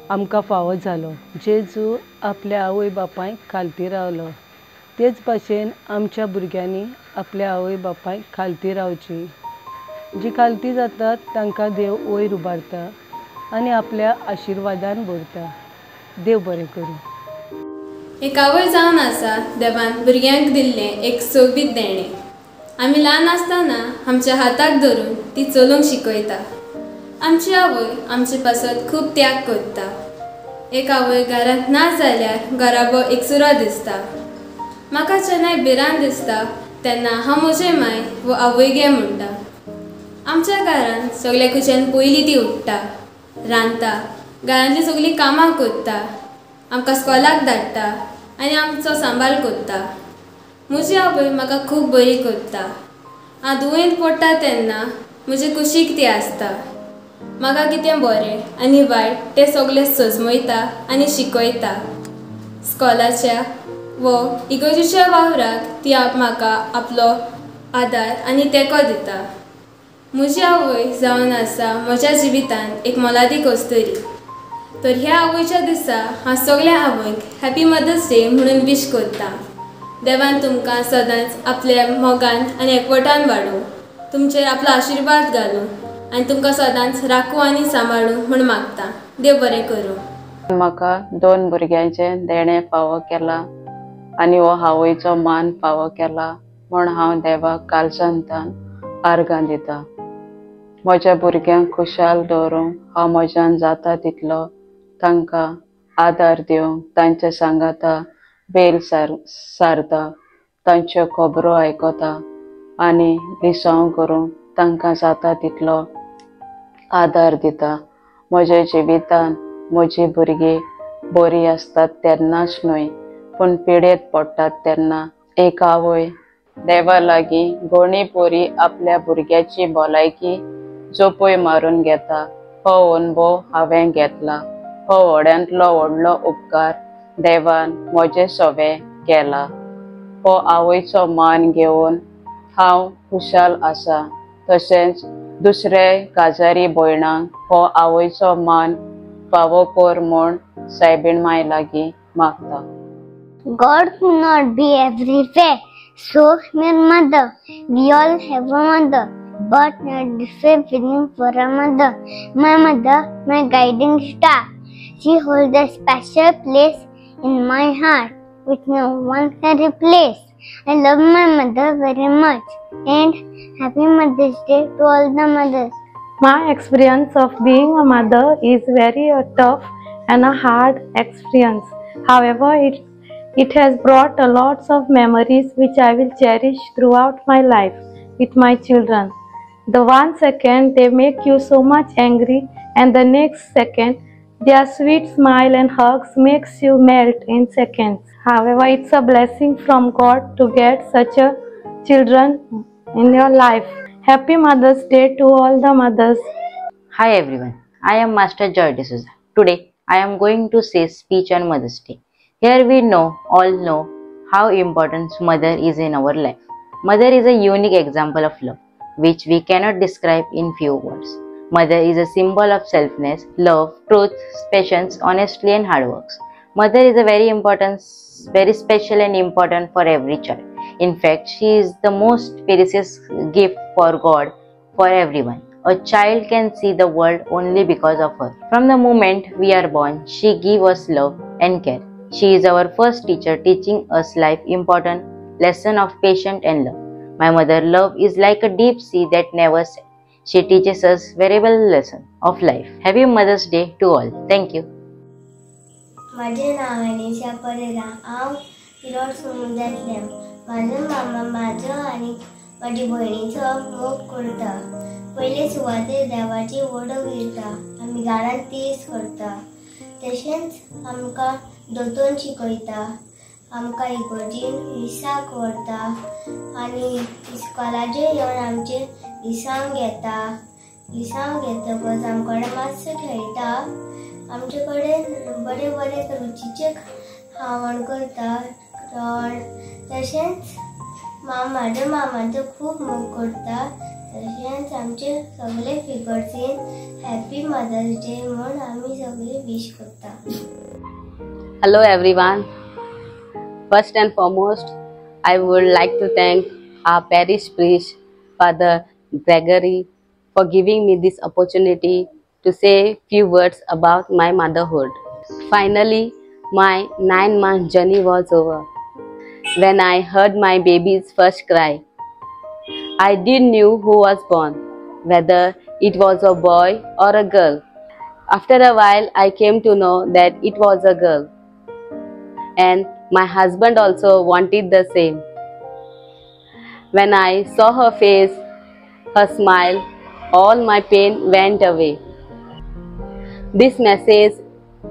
आमकां फावो जालो. जेजू आपल्या आवय बापायक खालती रावलो. तेच भाशेन आमच्या भुरग्यांनी आपल्या आवय बापायक खालती रावची. जी खालती जातात तांकां देव वयर उबारता आनी आपल्या आशिर्वादान भरता. देव बरें करूं. एक आवय जावन आसा देवान भुरग्यांक दिल्लें एक सोबीत देणें. आमी ल्हान आसतना आमच्या हाताक धरून ती चलोवंक शिकयता. आमची आवय आमचे पासत खूब त्याग करता. एक आवय घरांत ना जाल्यार घराबो एकसुरो दिसता. म्हाका जेन्ना भिरांत दिसता तेन्ना हांव म्हजे माय वो आवय गे म्हणटा. आमच्या घरांत सगळे कुशान पयलीं ती उठ्ठा, रांदता, घरांतली सगळीं कामां करता, आमकां स्कॉलाक धाडटा आनी आमचो सांबाळ करता. म्हजी आवय म्हाका खूब बरी करता. हांव दुयेंत पडटा तेन्ना म्हजे कुशीक ती आसता. म्हाका कितें बरें आनी वायट तें सगळें सजमयता आनी शिकयता. स्कॉलाच्या वो इगर्जेच्या वावराक ती म्हाका आपलो आदार आनी तेंको दिता. म्हजी आवय जावन आसा म्हज्या जिवितान एक मोलादीक वस्तुरी. तर ह्या आवयच्या दिसा हांव सगळ्या आवयंक हॅपी मदर्स डे म्हणून विश करता. देवान तुमकां सदांच आपल्या मोगान आनी एकवटान वाडूं, तुमचेर आपलो आशिर्वाद घालूं आनी तुमकां सदांच राखूं आनी सांबाळूं म्हूण मागता. देव बरें करूं. म्हाका 2 भुरग्यांचें देणें फावो केलां आनी हो आवयचो मान फावो केला म्हूण हांव देवाक कालसंतान आर्गां दितां. म्हज्या भुरग्यांक खुशाल दवरूंक हांव म्हज्यान जाता तितलो तांकां आदार दिवंक तांच्या सांगाता बेल सारता, तांच्यो खबरो आयकता आनी लिसांव करूंक तांकां जाता तितलो आदार दिता. म्हज्या जिवितान म्हजी भुरगीं बरीं आसतात तेन्नाच न्हय पूण पिडेत पडटात तेन्ना एक आवय देवा लागीं घोणी पोरी आपल्या भुरग्याची भलायकी जोपूय मारून घेता. हो अनुभव हांवें घेतला. हो व्हड्यांतलो व्हडलो उपकार देवान म्हजें सवें केला. हो आवयचो मान घेवन हांव खुशाल आसा. तशेंच दुसरे काजारी भयणांक हो आवयचो मान फावो कर म्हूण सायबीण माय लागीं मागता. God could not be everywhere, so my mother. We all have a mother, but not different feeling for a mother. My mother, my guiding star. She holds a special place in my heart, which no one can replace. I love my mother very much, and happy Mother's Day to all the mothers. My experience of being a mother is very tough and a hard experience. However, it has brought a lots of memories which I will cherish throughout my life with my children. The one second they make you so much angry, and the next second their sweet smile and hugs makes you melt in seconds. However, it's a blessing from God to get such a children in your life. Happy Mother's Day to all the mothers. Hi everyone, I am Master Joy D'Souza. Today I am going to say speech on Mother's Day. Here we all know how important mother is in our life. Mother is a unique example of love, which we cannot describe in few words. Mother is a symbol of selflessness, love, truth, patience, honesty and hard work. Mother is a very special and important for every child. In fact, she is the most precious gift for God for everyone. A child can see the world only because of her. From the moment we are born, she gives us love and care. She is our first teacher, teaching us life important lesson of patience and love. My mother love is like a deep sea that never sets. She teaches us valuable lesson of life. Happy Mother's Day to all. Thank you. माझे नाव अनिशा परेरा. हांव पिरोड समुदायांतल्यान. म्हाजो मामा म्हाजो आनी म्हाजी भयणीचो मोग करता. पयले सुवातेर देवाची वडो गिरता. आमी घरांत तीस करता. तशेंच आमकां दोतोन शिकयता. आमकां इगोर्जीन विसाक व्हरता आनी इस्कॉलाचेर येवन आमचे लिसांव घेता. लिसांव घेतकच आमकडे मातसो खेळटा आमचे कडेन बरे बरे रुचीचे खावण करता तशेंच म्हाज्या मामाचो खूब मोग करता तशेंच आमचे सगळे फिगर्सीन हॅपी मदर्स डे म्हूण आमी सगळी विश करता. Hello everyone. First and foremost, I would like to thank our parish priest, Father Gregory, for giving me this opportunity to say few words about my motherhood. Finally, my 9-month journey was over. When I heard my baby's first cry, I didn't know who was born, whether it was a boy or a girl. After a while, I came to know that it was a girl. And my husband also wanted the same. When I saw her face, her smile, all my pain went away. This message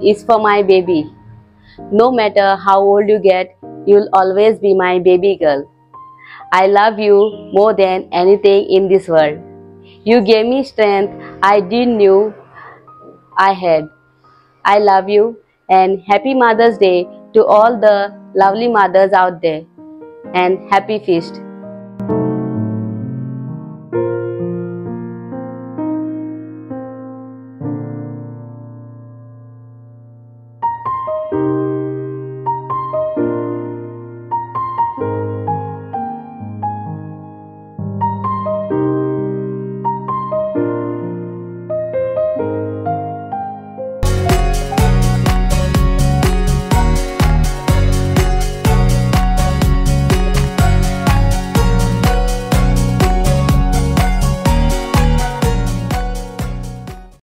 is for my baby. No matter how old you get, you'll always be my baby girl. I love you more than anything in this world. You gave me strength I didn't know I had. I love you and happy Mother's Day to all the lovely mothers out there, and happy feast.